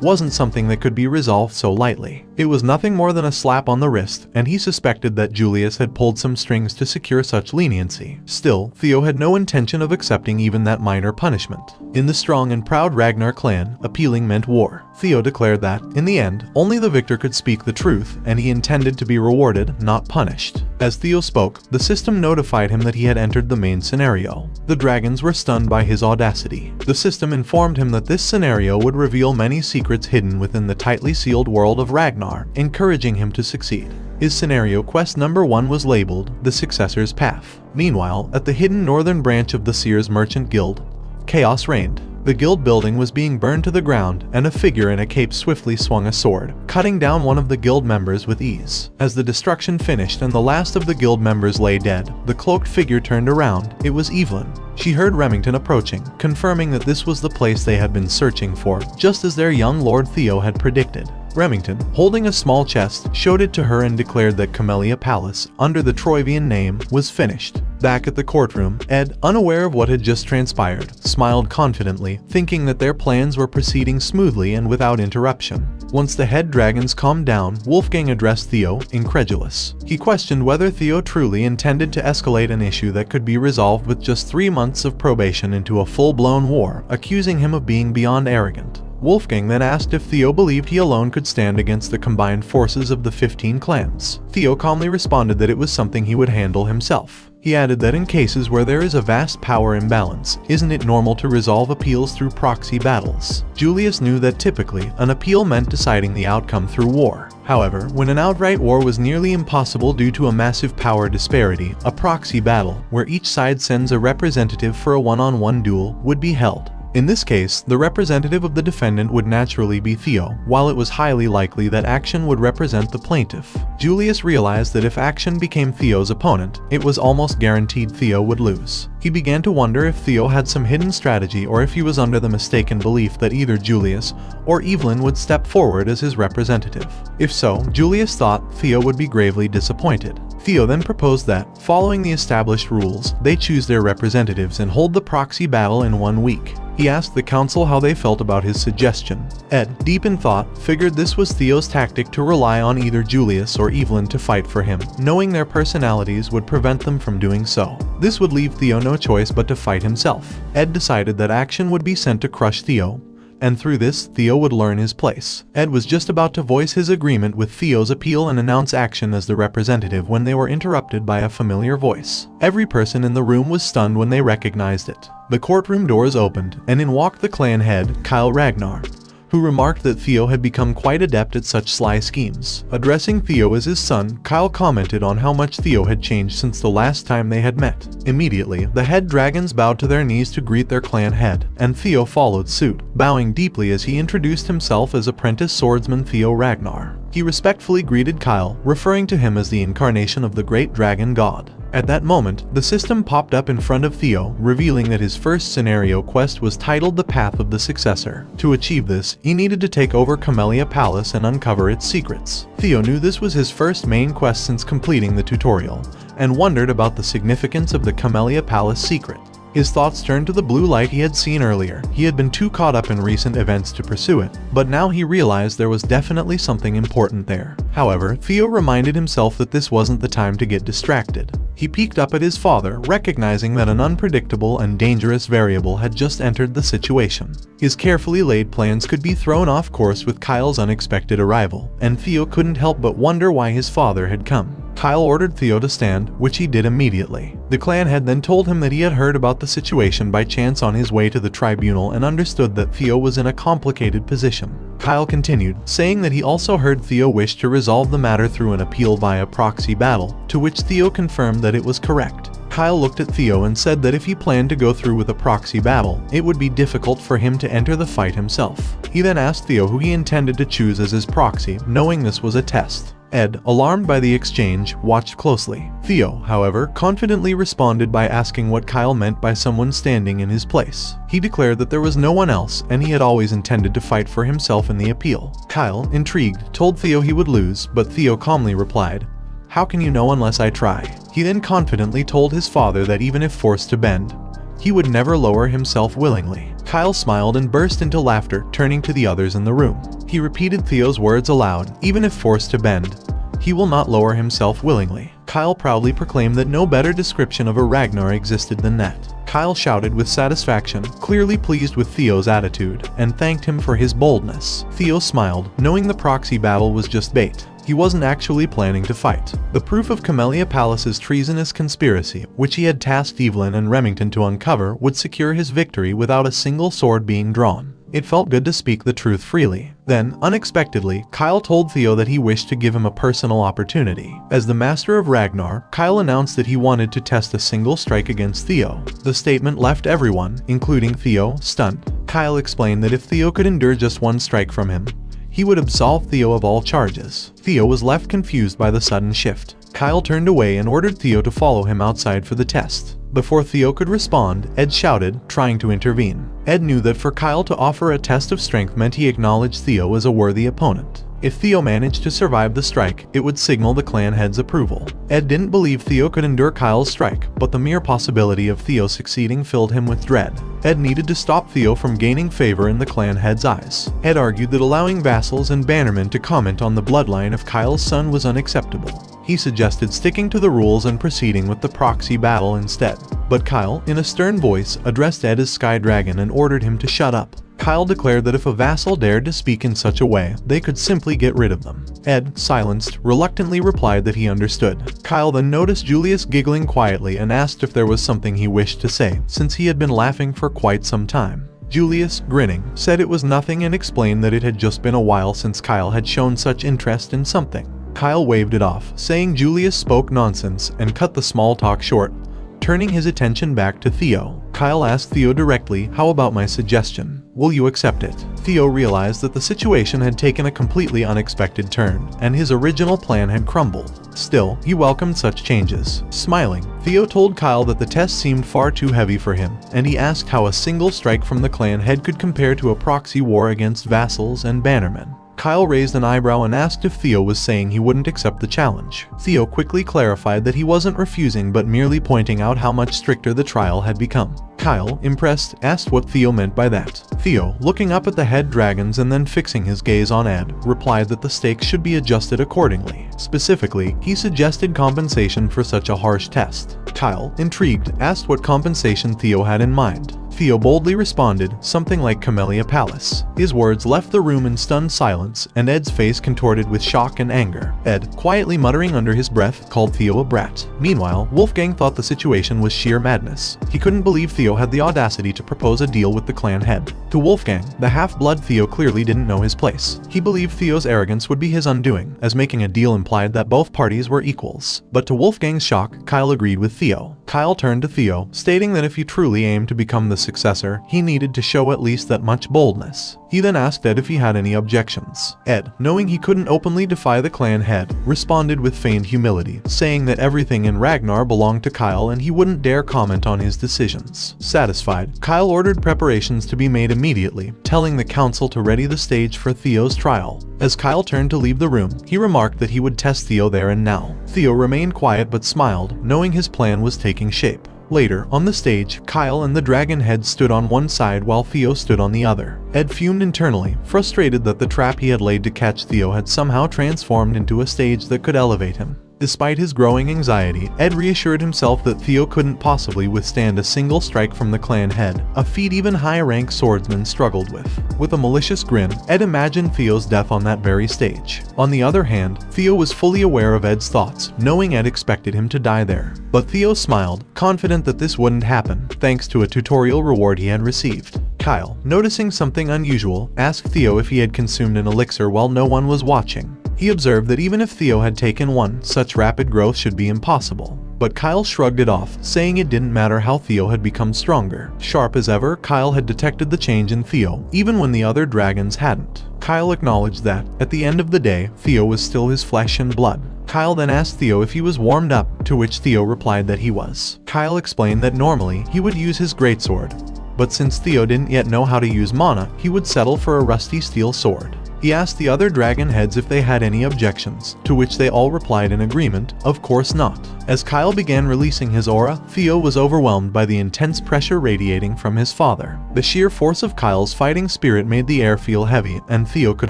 wasn't something that could be resolved so lightly. It was nothing more than a slap on the wrist, and he suspected that Julius had pulled some strings to secure such leniency. Still, Theo had no intention of accepting even that minor punishment. In the strong and proud Ragnar clan, appealing meant war. Theo declared that, in the end, only the victor could speak the truth, and he intended to be rewarded, not punished. As Theo spoke, the system notified him that he had entered the main scenario. The dragons were stunned by his audacity. The system informed him that this scenario would reveal many secrets hidden within the tightly sealed world of Ragnar, encouraging him to succeed. His scenario quest number 1 was labeled The Successor's Path. Meanwhile, at the hidden northern branch of the Ceres Merchant Guild, chaos reigned. The guild building was being burned to the ground, and a figure in a cape swiftly swung a sword, cutting down one of the guild members with ease. As the destruction finished and the last of the guild members lay dead, the cloaked figure turned around. It was Evelyn. She heard Remington approaching, confirming that this was the place they had been searching for, just as their young Lord Theo had predicted. Remington, holding a small chest, showed it to her and declared that Camellia Palace, under the Troivian name, was finished. Back at the courtroom, Ed, unaware of what had just transpired, smiled confidently, thinking that their plans were proceeding smoothly and without interruption. Once the head dragons calmed down, Wolfgang addressed Theo, incredulous. He questioned whether Theo truly intended to escalate an issue that could be resolved with just 3 months of probation into a full-blown war, accusing him of being beyond arrogant. Wolfgang then asked if Theo believed he alone could stand against the combined forces of the 15 clans. Theo calmly responded that it was something he would handle himself. He added that in cases where there is a vast power imbalance, isn't it normal to resolve appeals through proxy battles? Julius knew that typically, an appeal meant deciding the outcome through war. However, when an outright war was nearly impossible due to a massive power disparity, a proxy battle, where each side sends a representative for a one-on-one duel, would be held. In this case, the representative of the defendant would naturally be Theo, while it was highly likely that Action would represent the plaintiff. Julius realized that if Action became Theo's opponent, it was almost guaranteed Theo would lose. He began to wonder if Theo had some hidden strategy or if he was under the mistaken belief that either Julius or Evelyn would step forward as his representative. If so, Julius thought Theo would be gravely disappointed. Theo then proposed that, following the established rules, they choose their representatives and hold the proxy battle in 1 week. He asked the council how they felt about his suggestion. Ed, deep in thought, figured this was Theo's tactic to rely on either Julius or Evelyn to fight for him, knowing their personalities would prevent them from doing so. This would leave Theo no choice but to fight himself. Ed decided that Action would be sent to crush Theo, and through this, Theo would learn his place. Ed was just about to voice his agreement with Theo's appeal and announce Action as the representative when they were interrupted by a familiar voice. Every person in the room was stunned when they recognized it. The courtroom doors opened, and in walked the clan head, Kyle Ragnar, who remarked that Theo had become quite adept at such sly schemes. Addressing Theo as his son, Kyle commented on how much Theo had changed since the last time they had met. Immediately, the head dragons bowed to their knees to greet their clan head, and Theo followed suit, bowing deeply as he introduced himself as apprentice swordsman Theo Ragnar. He respectfully greeted Kyle, referring to him as the incarnation of the great dragon god. At that moment, the system popped up in front of Theo, revealing that his first scenario quest was titled The Path of the Successor. To achieve this, he needed to take over Camellia Palace and uncover its secrets. Theo knew this was his first main quest since completing the tutorial, and wondered about the significance of the Camellia Palace secret. His thoughts turned to the blue light he had seen earlier. He had been too caught up in recent events to pursue it, but now he realized there was definitely something important there. However, Theo reminded himself that this wasn't the time to get distracted. He peeked up at his father, recognizing that an unpredictable and dangerous variable had just entered the situation. His carefully laid plans could be thrown off course with Kyle's unexpected arrival, and Theo couldn't help but wonder why his father had come. Kyle ordered Theo to stand, which he did immediately. The clan had then told him that he had heard about the situation by chance on his way to the tribunal and understood that Theo was in a complicated position. Kyle continued, saying that he also heard Theo wish to resolve the matter through an appeal via proxy battle, to which Theo confirmed that it was correct. Kyle looked at Theo and said that if he planned to go through with a proxy battle, it would be difficult for him to enter the fight himself. He then asked Theo who he intended to choose as his proxy, knowing this was a test. Ed, alarmed by the exchange, watched closely. Theo, however, confidently responded by asking what Kyle meant by someone standing in his place. He declared that there was no one else, and he had always intended to fight for himself in the appeal. Kyle, intrigued, told Theo he would lose, but Theo calmly replied, "How can you know unless I try?" He then confidently told his father that even if forced to bend, he would never lower himself willingly. Kyle smiled and burst into laughter, turning to the others in the room. He repeated Theo's words aloud, even if forced to bend, he will not lower himself willingly. Kyle proudly proclaimed that no better description of a Ragnar existed than that. Kyle shouted with satisfaction, clearly pleased with Theo's attitude, and thanked him for his boldness. Theo smiled, knowing the proxy battle was just bait. He wasn't actually planning to fight. The proof of Camellia Palace's treasonous conspiracy, which he had tasked Evelyn and Remington to uncover, would secure his victory without a single sword being drawn. It felt good to speak the truth freely. Then, unexpectedly, Kyle told Theo that he wished to give him a personal opportunity. As the master of Ragnar, Kyle announced that he wanted to test a single strike against Theo. The statement left everyone, including Theo, stunned. Kyle explained that if Theo could endure just one strike from him, he would absolve Theo of all charges. Theo was left confused by the sudden shift. Kyle turned away and ordered Theo to follow him outside for the test. Before Theo could respond, Ed shouted, trying to intervene. Ed knew that for Kyle to offer a test of strength meant he acknowledged Theo as a worthy opponent. If Theo managed to survive the strike, it would signal the clan head's approval. Ed didn't believe Theo could endure Kyle's strike, but the mere possibility of Theo succeeding filled him with dread. Ed needed to stop Theo from gaining favor in the clan head's eyes. Ed argued that allowing vassals and bannermen to comment on the bloodline of Kyle's son was unacceptable. He suggested sticking to the rules and proceeding with the proxy battle instead. But Kyle, in a stern voice, addressed Ed as Sky Dragon and ordered him to shut up. Kyle declared that if a vassal dared to speak in such a way, they could simply get rid of them. Ed, silenced, reluctantly replied that he understood. Kyle then noticed Julius giggling quietly and asked if there was something he wished to say, since he had been laughing for quite some time. Julius, grinning, said it was nothing and explained that it had just been a while since Kyle had shown such interest in something. Kyle waved it off, saying Julius spoke nonsense, and cut the small talk short. Turning his attention back to Theo, Kyle asked Theo directly, "How about my suggestion? Will you accept it?" Theo realized that the situation had taken a completely unexpected turn, and his original plan had crumbled. Still, he welcomed such changes. Smiling, Theo told Kyle that the test seemed far too heavy for him, and he asked how a single strike from the clan head could compare to a proxy war against vassals and bannermen. Kyle raised an eyebrow and asked if Theo was saying he wouldn't accept the challenge. Theo quickly clarified that he wasn't refusing but merely pointing out how much stricter the trial had become. Kyle, impressed, asked what Theo meant by that. Theo, looking up at the head dragons and then fixing his gaze on Ed, replied that the stakes should be adjusted accordingly. Specifically, he suggested compensation for such a harsh test. Kyle, intrigued, asked what compensation Theo had in mind. Theo boldly responded, something like Camellia Palace. His words left the room in stunned silence, and Ed's face contorted with shock and anger. Ed, quietly muttering under his breath, called Theo a brat. Meanwhile, Wolfgang thought the situation was sheer madness. He couldn't believe Theo had the audacity to propose a deal with the clan head. To Wolfgang, the half-blood Theo clearly didn't know his place. He believed Theo's arrogance would be his undoing, as making a deal implied that both parties were equals. But to Wolfgang's shock, Kyle agreed with Theo. Kyle turned to Theo, stating that if he truly aimed to become the successor, he needed to show at least that much boldness. He then asked Ed if he had any objections. Ed, knowing he couldn't openly defy the clan head, responded with feigned humility, saying that everything in Ragnar belonged to Kyle and he wouldn't dare comment on his decisions. Satisfied, Kyle ordered preparations to be made immediately, telling the council to ready the stage for Theo's trial. As Kyle turned to leave the room, he remarked that he would test Theo there and now. Theo remained quiet but smiled, knowing his plan was taking shape. Later, on the stage, Kyle and the dragon head stood on one side while Theo stood on the other. Ed fumed internally, frustrated that the trap he had laid to catch Theo had somehow transformed into a stage that could elevate him. Despite his growing anxiety, Ed reassured himself that Theo couldn't possibly withstand a single strike from the clan head, a feat even high-rank swordsmen struggled with. With a malicious grin, Ed imagined Theo's death on that very stage. On the other hand, Theo was fully aware of Ed's thoughts, knowing Ed expected him to die there. But Theo smiled, confident that this wouldn't happen, thanks to a tutorial reward he had received. Kyle, noticing something unusual, asked Theo if he had consumed an elixir while no one was watching. He observed that even if Theo had taken one, such rapid growth should be impossible. But Kyle shrugged it off, saying it didn't matter how Theo had become stronger. Sharp as ever, Kyle had detected the change in Theo, even when the other dragons hadn't. Kyle acknowledged that, at the end of the day, Theo was still his flesh and blood. Kyle then asked Theo if he was warmed up, to which Theo replied that he was. Kyle explained that normally, he would use his greatsword. But since Theo didn't yet know how to use mana, he would settle for a rusty steel sword. He asked the other dragon heads if they had any objections, to which they all replied in agreement, of course not. As Kyle began releasing his aura, Theo was overwhelmed by the intense pressure radiating from his father. The sheer force of Kyle's fighting spirit made the air feel heavy, and Theo could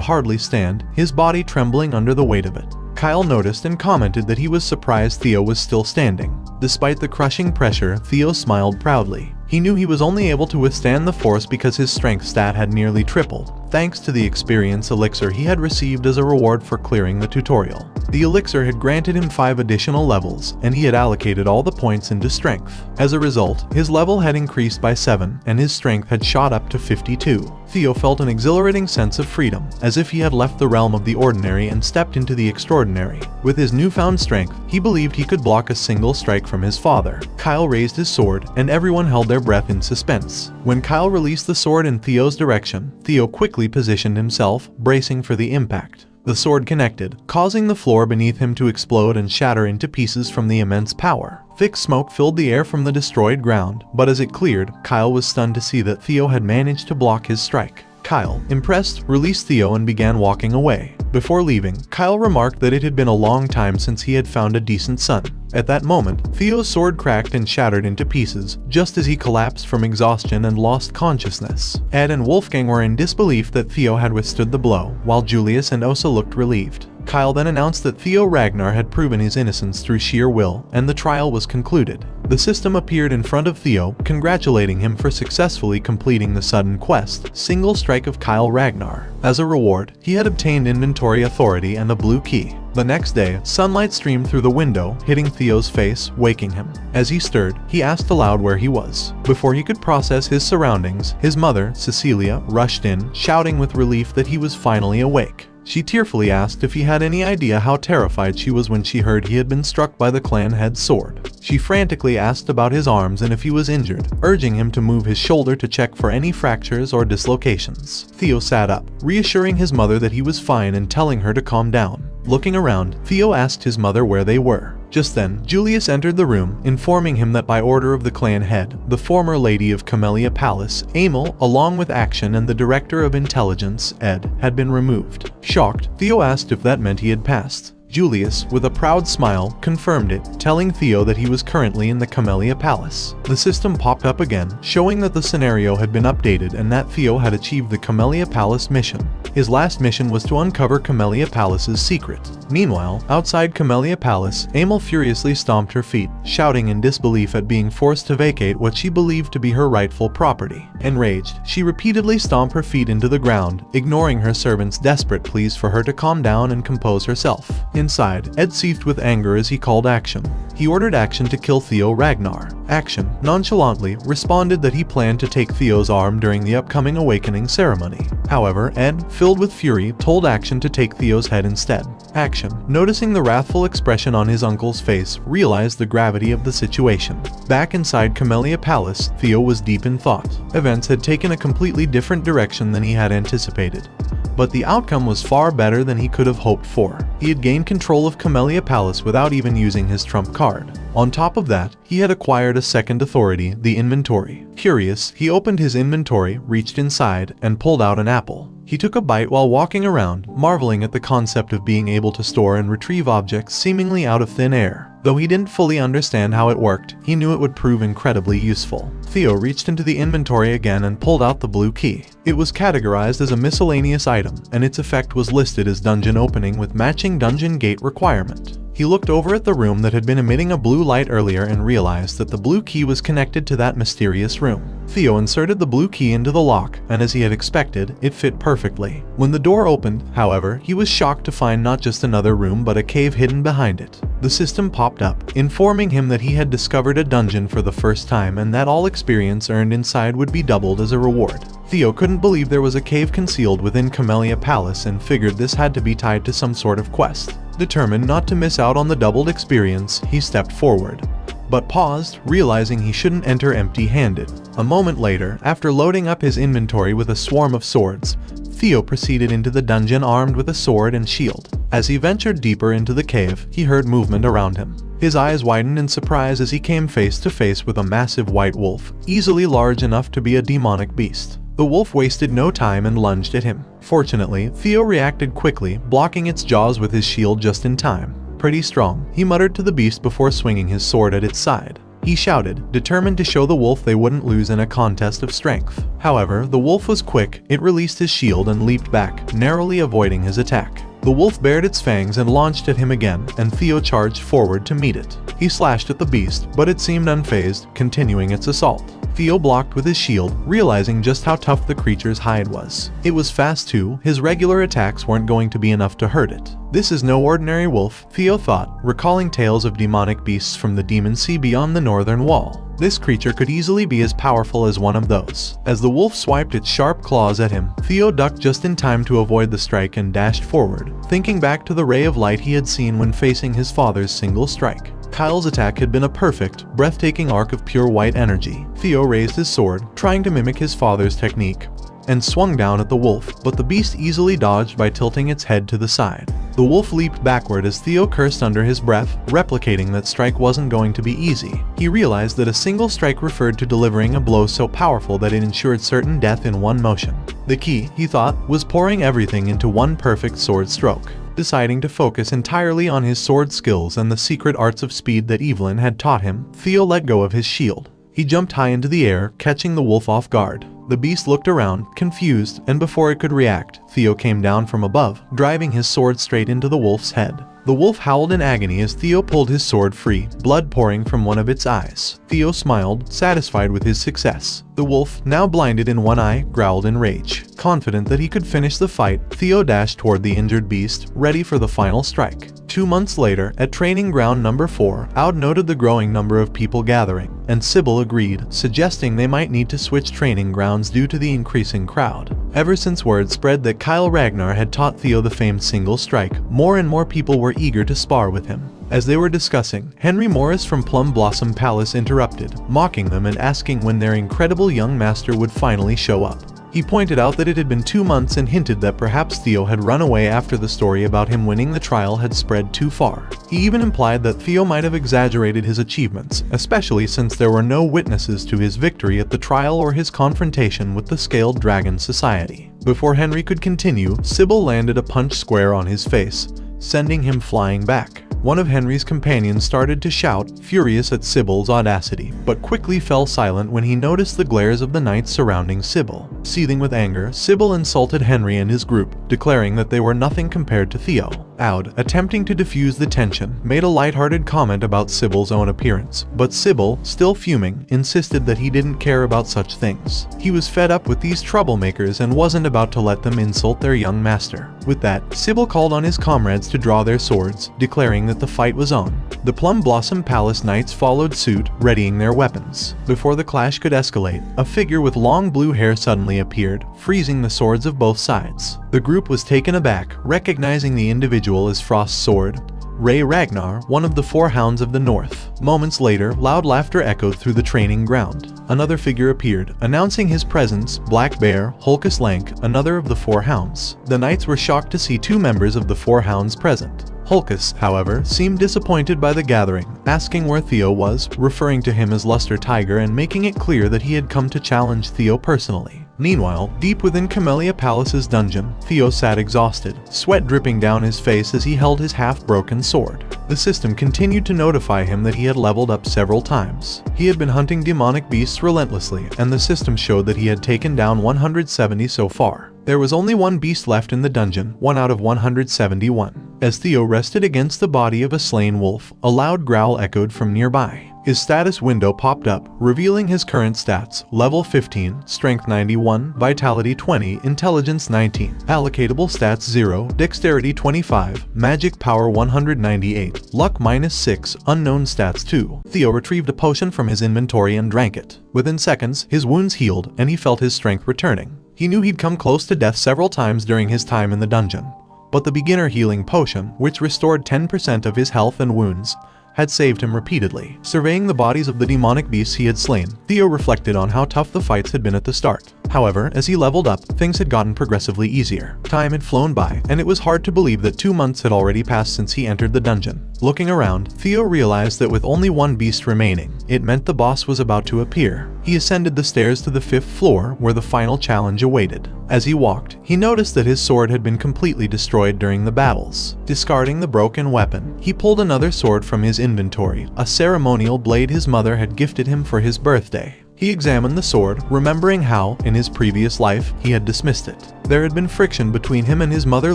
hardly stand, his body trembling under the weight of it. Kyle noticed and commented that he was surprised Theo was still standing. Despite the crushing pressure, Theo smiled proudly. He knew he was only able to withstand the force because his strength stat had nearly tripled, thanks to the experience elixir he had received as a reward for clearing the tutorial. The elixir had granted him 5 additional levels, and he had allocated all the points into strength. As a result, his level had increased by 7, and his strength had shot up to 52. Theo felt an exhilarating sense of freedom, as if he had left the realm of the ordinary and stepped into the extraordinary. With his newfound strength, he believed he could block a single strike from his father. Kyle raised his sword, and everyone held their breath in suspense. When Kyle released the sword in Theo's direction, Theo quickly positioned himself, bracing for the impact. The sword connected, causing the floor beneath him to explode and shatter into pieces from the immense power. Thick smoke filled the air from the destroyed ground, but as it cleared, Kyle was stunned to see that Theo had managed to block his strike. Kyle, impressed, released Theo and began walking away. Before leaving, Kyle remarked that it had been a long time since he had found a decent son. At that moment, Theo's sword cracked and shattered into pieces, just as he collapsed from exhaustion and lost consciousness. Ed and Wolfgang were in disbelief that Theo had withstood the blow, while Julius and Osa looked relieved. Kyle then announced that Theo Ragnar had proven his innocence through sheer will, and the trial was concluded. The system appeared in front of Theo, congratulating him for successfully completing the sudden quest, Single Strike of Kyle Ragnar. As a reward, he had obtained inventory authority and a blue key. The next day, sunlight streamed through the window, hitting Theo's face, waking him. As he stirred, he asked aloud where he was. Before he could process his surroundings, his mother, Cecilia, rushed in, shouting with relief that he was finally awake. She tearfully asked if he had any idea how terrified she was when she heard he had been struck by the clan head's sword. She frantically asked about his arms and if he was injured, urging him to move his shoulder to check for any fractures or dislocations. Theo sat up, reassuring his mother that he was fine and telling her to calm down. Looking around, Theo asked his mother where they were. Just then, Julius entered the room, informing him that by order of the clan head, the former lady of Camellia Palace, Emil, along with Action and the director of intelligence, Ed, had been removed. Shocked, Theo asked if that meant he had passed. Julius, with a proud smile, confirmed it, telling Theo that he was currently in the Camellia Palace. The system popped up again, showing that the scenario had been updated and that Theo had achieved the Camellia Palace mission. His last mission was to uncover Camellia Palace's secret. Meanwhile, outside Camellia Palace, Emil furiously stomped her feet, shouting in disbelief at being forced to vacate what she believed to be her rightful property. Enraged, she repeatedly stomped her feet into the ground, ignoring her servants' desperate pleas for her to calm down and compose herself. Inside, Ed seethed with anger as he called Action. He ordered Action to kill Theo Ragnar. Action, nonchalantly, responded that he planned to take Theo's arm during the upcoming awakening ceremony. However, Ed, filled with fury, told Action to take Theo's head instead. Action, noticing the wrathful expression on his uncle's face, realized the gravity of the situation. Back inside Camellia Palace, Theo was deep in thought. Events had taken a completely different direction than he had anticipated. But the outcome was far better than he could have hoped for. He had gained control of Camellia Palace without even using his trump card. On top of that, he had acquired a second authority, the inventory. Curious, he opened his inventory, reached inside, and pulled out an apple. He took a bite while walking around, marveling at the concept of being able to store and retrieve objects seemingly out of thin air. Though he didn't fully understand how it worked, he knew it would prove incredibly useful. Theo reached into the inventory again and pulled out the blue key. It was categorized as a miscellaneous item, and its effect was listed as dungeon opening with matching dungeon gate requirement. He looked over at the room that had been emitting a blue light earlier and realized that the blue key was connected to that mysterious room. Theo inserted the blue key into the lock, and as he had expected, it fit perfectly. When the door opened, however, he was shocked to find not just another room but a cave hidden behind it. The system popped up, informing him that he had discovered a dungeon for the first time and that all experience earned inside would be doubled as a reward. Theo couldn't believe there was a cave concealed within Camellia Palace and figured this had to be tied to some sort of quest. Determined not to miss out on the doubled experience, he stepped forward, but paused, realizing he shouldn't enter empty-handed. A moment later, after loading up his inventory with a swarm of swords, Theo proceeded into the dungeon armed with a sword and shield. As he ventured deeper into the cave, he heard movement around him. His eyes widened in surprise as he came face to face with a massive white wolf, easily large enough to be a demonic beast. The wolf wasted no time and lunged at him. Fortunately, Theo reacted quickly, blocking its jaws with his shield just in time. Pretty strong, he muttered to the beast before swinging his sword at its side. He shouted, determined to show the wolf they wouldn't lose in a contest of strength. However, the wolf was quick, it released his shield and leaped back, narrowly avoiding his attack. The wolf bared its fangs and launched at him again, and Theo charged forward to meet it. He slashed at the beast, but it seemed unfazed, continuing its assault. Theo blocked with his shield, realizing just how tough the creature's hide was. It was fast too, his regular attacks weren't going to be enough to hurt it. This is no ordinary wolf, Theo thought, recalling tales of demonic beasts from the Demon Sea beyond the northern wall. This creature could easily be as powerful as one of those. As the wolf swiped its sharp claws at him, Theo ducked just in time to avoid the strike and dashed forward, thinking back to the ray of light he had seen when facing his father's single strike. Kyle's attack had been a perfect, breathtaking arc of pure white energy. Theo raised his sword, trying to mimic his father's technique, and swung down at the wolf, but the beast easily dodged by tilting its head to the side. The wolf leaped backward as Theo cursed under his breath, replicating that strike wasn't going to be easy. He realized that a single strike referred to delivering a blow so powerful that it ensured certain death in one motion. The key, he thought, was pouring everything into one perfect sword stroke. Deciding to focus entirely on his sword skills and the secret arts of speed that Evelyn had taught him, Theo let go of his shield. He jumped high into the air, catching the wolf off guard. The beast looked around, confused, and before it could react, Theo came down from above, driving his sword straight into the wolf's head. The wolf howled in agony as Theo pulled his sword free, blood pouring from one of its eyes. Theo smiled, satisfied with his success. The wolf, now blinded in one eye, growled in rage. Confident that he could finish the fight, Theo dashed toward the injured beast, ready for the final strike. 2 months later, at training ground number 4, Aud noted the growing number of people gathering, and Sybil agreed, suggesting they might need to switch training grounds due to the increasing crowd. Ever since word spread that Kyle Ragnar had taught Theo the famed single strike, more and more people were eager to spar with him. As they were discussing, Henry Morris from Plum Blossom Palace interrupted, mocking them and asking when their incredible young master would finally show up. He pointed out that it had been 2 months and hinted that perhaps Theo had run away after the story about him winning the trial had spread too far. He even implied that Theo might have exaggerated his achievements, especially since there were no witnesses to his victory at the trial or his confrontation with the Scaled Dragon Society. Before Henry could continue, Sybil landed a punch square on his face, sending him flying back. One of Henry's companions started to shout, furious at Sybil's audacity, but quickly fell silent when he noticed the glares of the knights surrounding Sybil. Seething with anger, Sybil insulted Henry and his group, declaring that they were nothing compared to Theo. Aud, attempting to diffuse the tension, made a lighthearted comment about Sybil's own appearance, but Sybil, still fuming, insisted that he didn't care about such things. He was fed up with these troublemakers and wasn't about to let them insult their young master. With that, Sybil called on his comrades to draw their swords, declaring that the fight was on. The Plum Blossom Palace knights followed suit, readying their weapons. Before the clash could escalate, a figure with long blue hair suddenly appeared, freezing the swords of both sides. The group was taken aback, recognizing the individual as Frost's sword, Ray Ragnar, one of the 4 hounds of the north. Moments later, loud laughter echoed through the training ground. Another figure appeared, announcing his presence, Black Bear, Holcus Lank, another of the 4 hounds. The knights were shocked to see 2 members of the 4 hounds present. Holcus, however, seemed disappointed by the gathering, asking where Theo was, referring to him as Luster Tiger and making it clear that he had come to challenge Theo personally. Meanwhile, deep within Camellia Palace's dungeon, Theo sat exhausted, sweat dripping down his face as he held his half-broken sword. The system continued to notify him that he had leveled up several times. He had been hunting demonic beasts relentlessly, and the system showed that he had taken down 170 so far. There was only 1 beast left in the dungeon, 1 out of 171. As Theo rested against the body of a slain wolf, a loud growl echoed from nearby. His status window popped up, revealing his current stats: level 15, strength 91, vitality 20, intelligence 19, allocatable stats 0, dexterity 25, magic power 198, luck -6, unknown stats 2. Theo retrieved a potion from his inventory and drank it. Within seconds, his wounds healed, and he felt his strength returning. He knew he'd come close to death several times during his time in the dungeon, but the beginner healing potion, which restored 10% of his health and wounds, had saved him repeatedly. Surveying the bodies of the demonic beasts he had slain, Theo reflected on how tough the fights had been at the start. However, as he leveled up, things had gotten progressively easier. Time had flown by, and it was hard to believe that 2 months had already passed since he entered the dungeon. Looking around, Theo realized that with only 1 beast remaining, it meant the boss was about to appear. He ascended the stairs to the 5th floor, where the final challenge awaited. As he walked, he noticed that his sword had been completely destroyed during the battles. Discarding the broken weapon, he pulled another sword from his inventory, a ceremonial blade his mother had gifted him for his birthday. He examined the sword, remembering how, in his previous life, he had dismissed it. There had been friction between him and his mother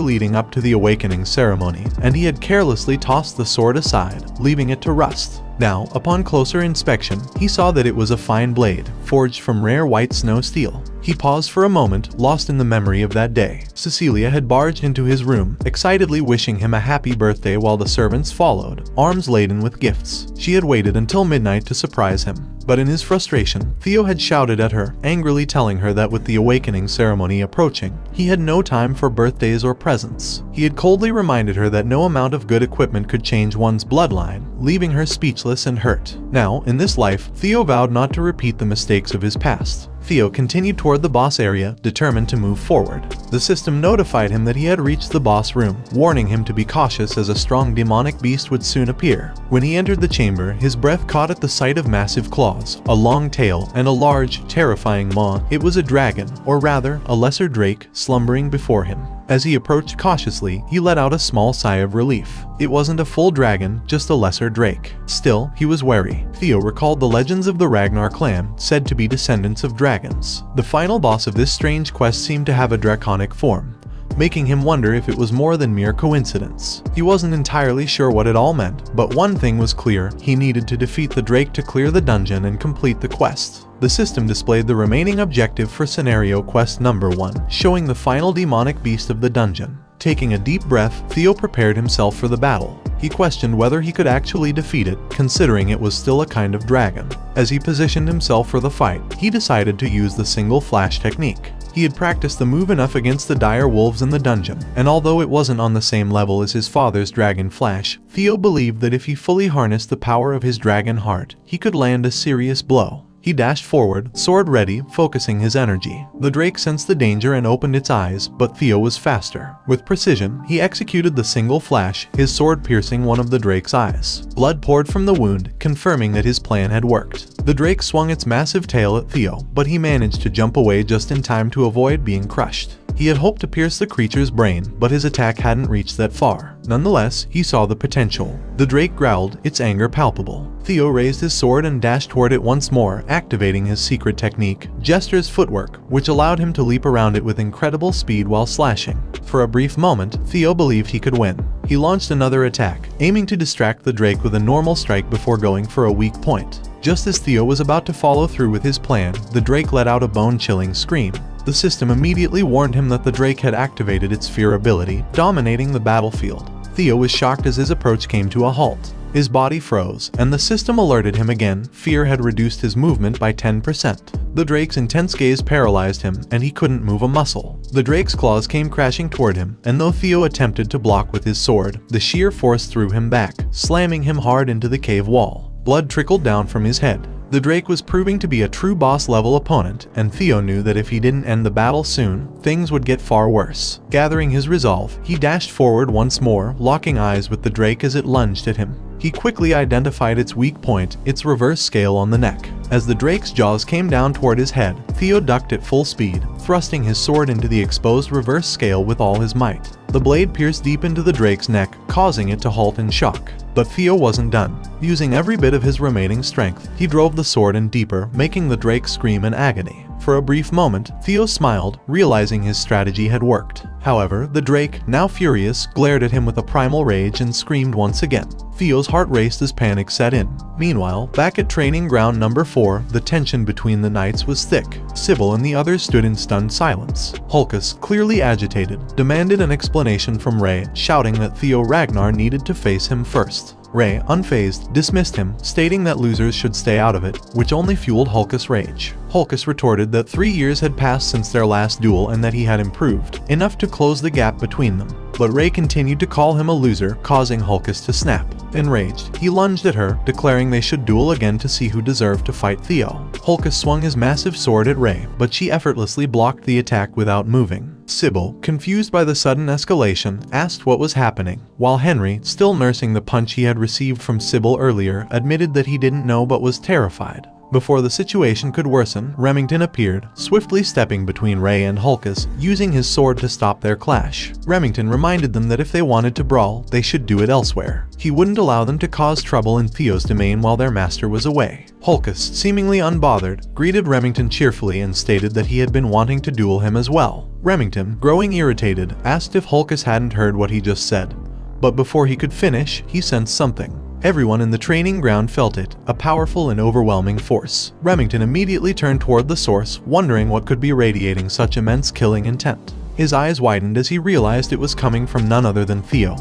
leading up to the awakening ceremony, and he had carelessly tossed the sword aside, leaving it to rust. Now, upon closer inspection, he saw that it was a fine blade, forged from rare white snow steel. He paused for a moment, lost in the memory of that day. Cecilia had barged into his room, excitedly wishing him a happy birthday while the servants followed, arms laden with gifts. She had waited until midnight to surprise him. But in his frustration, Theo had shouted at her, angrily telling her that with the awakening ceremony approaching, he had no time for birthdays or presents. He had coldly reminded her that no amount of good equipment could change one's bloodline, leaving her speechless and hurt. Now, in this life, Theo vowed not to repeat the mistakes of his past. Theo continued toward the boss area, determined to move forward. The system notified him that he had reached the boss room, warning him to be cautious as a strong demonic beast would soon appear. When he entered the chamber, his breath caught at the sight of massive claws, a long tail, and a large, terrifying maw. It was a dragon, or rather, a lesser drake, slumbering before him. As he approached cautiously, he let out a small sigh of relief. It wasn't a full dragon, just a lesser drake. Still, he was wary. Theo recalled the legends of the Ragnar clan, said to be descendants of dragons. The final boss of this strange quest seemed to have a draconic form, making him wonder if it was more than mere coincidence. He wasn't entirely sure what it all meant, but one thing was clear: he needed to defeat the drake to clear the dungeon and complete the quest. The system displayed the remaining objective for scenario quest number 1, showing the final demonic beast of the dungeon. Taking a deep breath, Theo prepared himself for the battle. He questioned whether he could actually defeat it, considering it was still a kind of dragon. As he positioned himself for the fight, he decided to use the single flash technique. He had practiced the move enough against the dire wolves in the dungeon, and although it wasn't on the same level as his father's dragon flash, Theo believed that if he fully harnessed the power of his dragon heart, he could land a serious blow. He dashed forward, sword ready, focusing his energy. The drake sensed the danger and opened its eyes, but Theo was faster. With precision, he executed the single flash, his sword piercing one of the drake's eyes. Blood poured from the wound, confirming that his plan had worked. The drake swung its massive tail at Theo, but he managed to jump away just in time to avoid being crushed. He had hoped to pierce the creature's brain, but his attack hadn't reached that far. Nonetheless, he saw the potential. The drake growled, its anger palpable. Theo raised his sword and dashed toward it once more, activating his secret technique, Jester's footwork, which allowed him to leap around it with incredible speed while slashing. For a brief moment, Theo believed he could win. He launched another attack, aiming to distract the drake with a normal strike before going for a weak point. Just as Theo was about to follow through with his plan, the drake let out a bone-chilling scream. The system immediately warned him that the drake had activated its fear ability, dominating the battlefield. Theo was shocked as his approach came to a halt. His body froze, and the system alerted him again. Fear had reduced his movement by 10%. The drake's intense gaze paralyzed him, and he couldn't move a muscle. The drake's claws came crashing toward him, and though Theo attempted to block with his sword, the sheer force threw him back, slamming him hard into the cave wall. Blood trickled down from his head. The drake was proving to be a true boss-level opponent, and Theo knew that if he didn't end the battle soon, things would get far worse. Gathering his resolve, he dashed forward once more, locking eyes with the drake as it lunged at him. He quickly identified its weak point, its reverse scale on the neck. As the drake's jaws came down toward his head, Theo ducked at full speed, thrusting his sword into the exposed reverse scale with all his might. The blade pierced deep into the drake's neck, causing it to halt in shock. But Theo wasn't done. Using every bit of his remaining strength, he drove the sword in deeper, making the drake scream in agony. For a brief moment, Theo smiled, realizing his strategy had worked. However, the drake, now furious, glared at him with a primal rage and screamed once again. Theo's heart raced as panic set in. Meanwhile, back at training ground number 4, the tension between the knights was thick. Sybil and the others stood in stunned silence. Hulkus, clearly agitated, demanded an explanation from Ray, shouting that Theo Ragnar needed to face him first. Ray, unfazed, dismissed him, stating that losers should stay out of it, which only fueled Hulkus' rage. Hulkus retorted that 3 years had passed since their last duel and that he had improved, enough to close the gap between them. But Ray continued to call him a loser, causing Hulkus to snap. Enraged, he lunged at her, declaring they should duel again to see who deserved to fight Theo. Hulkus swung his massive sword at Ray, but she effortlessly blocked the attack without moving. Sybil, confused by the sudden escalation, asked what was happening, while Henry, still nursing the punch he had received from Sybil earlier, admitted that he didn't know but was terrified. Before the situation could worsen, Remington appeared, swiftly stepping between Ray and Hulkus, using his sword to stop their clash. Remington reminded them that if they wanted to brawl, they should do it elsewhere. He wouldn't allow them to cause trouble in Theo's domain while their master was away. Hulkus, seemingly unbothered, greeted Remington cheerfully and stated that he had been wanting to duel him as well. Remington, growing irritated, asked if Hulkus hadn't heard what he just said. But before he could finish, he sensed something. Everyone in the training ground felt it, a powerful and overwhelming force. Remington immediately turned toward the source, wondering what could be radiating such immense killing intent. His eyes widened as he realized it was coming from none other than Theo,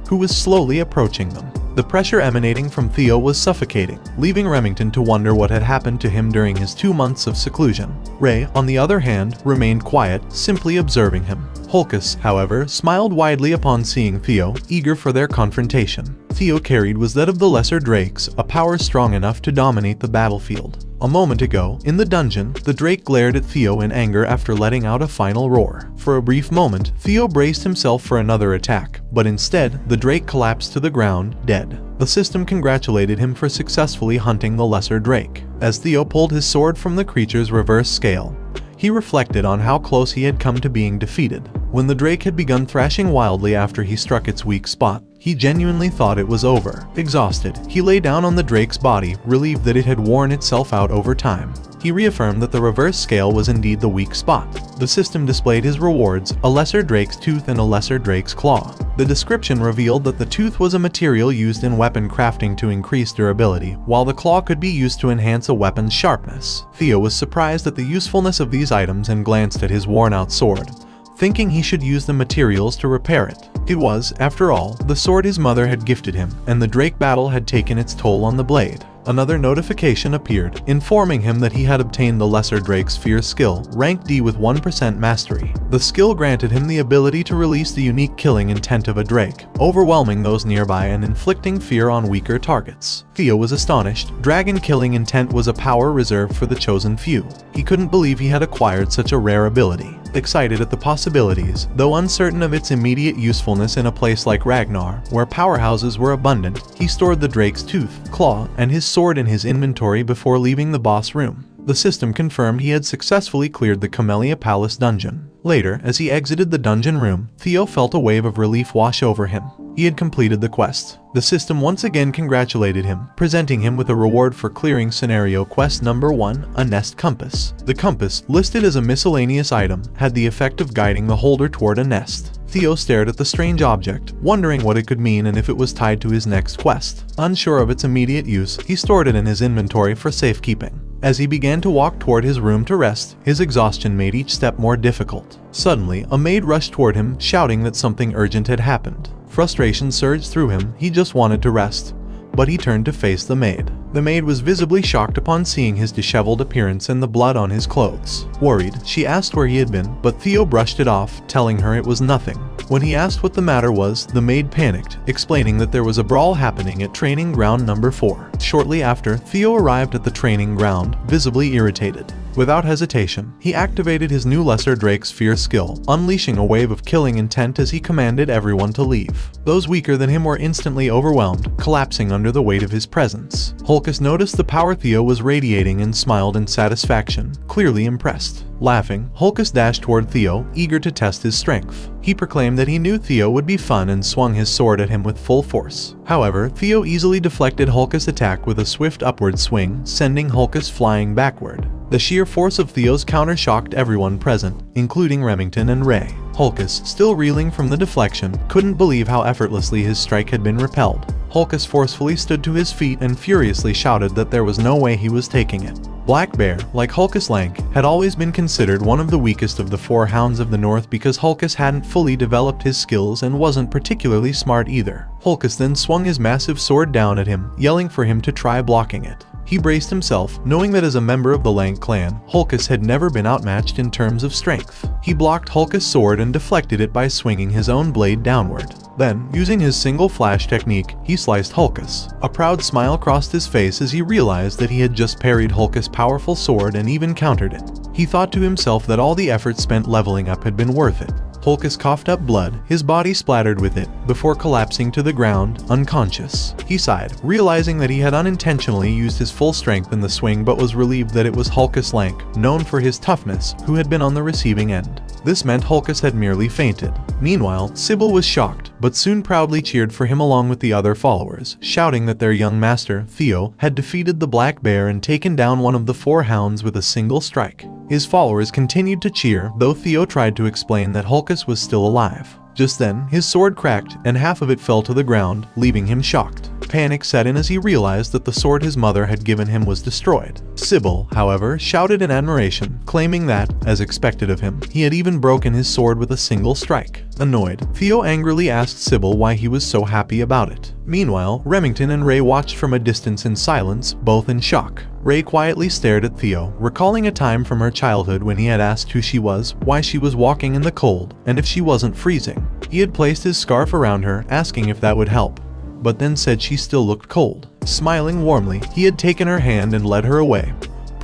who was slowly approaching them. The pressure emanating from Theo was suffocating, leaving Remington to wonder what had happened to him during his 2 months of seclusion. Ray, on the other hand, remained quiet, simply observing him. Hulkus, however, smiled widely upon seeing Theo, eager for their confrontation. Theo carried was that of the lesser drakes, a power strong enough to dominate the battlefield. A moment ago, in the dungeon, the Drake glared at Theo in anger after letting out a final roar. For a brief moment, Theo braced himself for another attack, but instead, the Drake collapsed to the ground, dead. The system congratulated him for successfully hunting the lesser Drake. As Theo pulled his sword from the creature's reverse scale, he reflected on how close he had come to being defeated. When the Drake had begun thrashing wildly after he struck its weak spot, he genuinely thought it was over. Exhausted, he lay down on the Drake's body, relieved that it had worn itself out over time. He reaffirmed that the reverse scale was indeed the weak spot. The system displayed his rewards, a lesser Drake's tooth and a lesser Drake's claw. The description revealed that the tooth was a material used in weapon crafting to increase durability, while the claw could be used to enhance a weapon's sharpness. Theo was surprised at the usefulness of these items and glanced at his worn-out sword, thinking he should use the materials to repair it. It was, after all, the sword his mother had gifted him, and the Drake battle had taken its toll on the blade. Another notification appeared, informing him that he had obtained the lesser Drake's fear skill, rank D with 1% mastery. The skill granted him the ability to release the unique killing intent of a Drake, overwhelming those nearby and inflicting fear on weaker targets. Theo was astonished. Dragon killing intent was a power reserved for the chosen few. He couldn't believe he had acquired such a rare ability. Excited at the possibilities, though uncertain of its immediate usefulness in a place like Ragnar, where powerhouses were abundant, he stored the Drake's tooth, claw, and his sword in his inventory before leaving the boss room. The system confirmed he had successfully cleared the Camellia Palace dungeon. Later, as he exited the dungeon room, Theo felt a wave of relief wash over him. He had completed the quest. The system once again congratulated him, presenting him with a reward for clearing scenario quest number 1, a nest compass. The compass, listed as a miscellaneous item, had the effect of guiding the holder toward a nest. Theo stared at the strange object, wondering what it could mean and if it was tied to his next quest. Unsure of its immediate use, he stored it in his inventory for safekeeping. As he began to walk toward his room to rest, his exhaustion made each step more difficult. Suddenly, a maid rushed toward him, shouting that something urgent had happened. Frustration surged through him. He just wanted to rest. But he turned to face the maid. The maid was visibly shocked upon seeing his disheveled appearance and the blood on his clothes. Worried, she asked where he had been, but Theo brushed it off, telling her it was nothing. When he asked what the matter was, the maid panicked, explaining that there was a brawl happening at training ground number 4. Shortly after, Theo arrived at the training ground, visibly irritated. Without hesitation, he activated his new lesser Drake's fear skill, unleashing a wave of killing intent as he commanded everyone to leave. Those weaker than him were instantly overwhelmed, collapsing under the weight of his presence. Holcus noticed the power Theo was radiating and smiled in satisfaction, clearly impressed. Laughing, Holcus dashed toward Theo, eager to test his strength. He proclaimed that he knew Theo would be fun and swung his sword at him with full force. However, Theo easily deflected Holcus' attack with a swift upward swing, sending Holcus flying backward. The sheer force of Theo's counter shocked everyone present, including Remington and Ray. Holcus, still reeling from the deflection, couldn't believe how effortlessly his strike had been repelled. Holcus forcefully stood to his feet and furiously shouted that there was no way he was taking it. Black Bear, like Holcus Lank, had always been considered one of the weakest of the 4 Hounds of the North because Holcus hadn't fully developed his skills and wasn't particularly smart either. Holcus then swung his massive sword down at him, yelling for him to try blocking it. He braced himself, knowing that as a member of the Lank clan, Holcus had never been outmatched in terms of strength. He blocked Holcus' sword and deflected it by swinging his own blade downward. Then, using his single flash technique, he sliced Holcus. A proud smile crossed his face as he realized that he had just parried Holcus' powerful sword and even countered it. He thought to himself that all the effort spent leveling up had been worth it. Holcus coughed up blood, his body splattered with it, before collapsing to the ground, unconscious. He sighed, realizing that he had unintentionally used his full strength in the swing but was relieved that it was Holcus Lank, known for his toughness, who had been on the receiving end. This meant Holcus had merely fainted. Meanwhile, Sybil was shocked, but soon proudly cheered for him along with the other followers, shouting that their young master, Theo, had defeated the Black Bear and taken down one of the 4 hounds with a single strike. His followers continued to cheer, though Theo tried to explain that Holcus was still alive. Just then, his sword cracked, and half of it fell to the ground, leaving him shocked. Panic set in as he realized that the sword his mother had given him was destroyed. Sybil, however, shouted in admiration, claiming that, as expected of him, he had even broken his sword with a single strike. Annoyed, Theo angrily asked Sybil why he was so happy about it. Meanwhile, Remington and Ray watched from a distance in silence, both in shock. Ray quietly stared at Theo, recalling a time from her childhood when he had asked who she was, why she was walking in the cold, and if she wasn't freezing. He had placed his scarf around her, asking if that would help, but then said she still looked cold. Smiling warmly, he had taken her hand and led her away,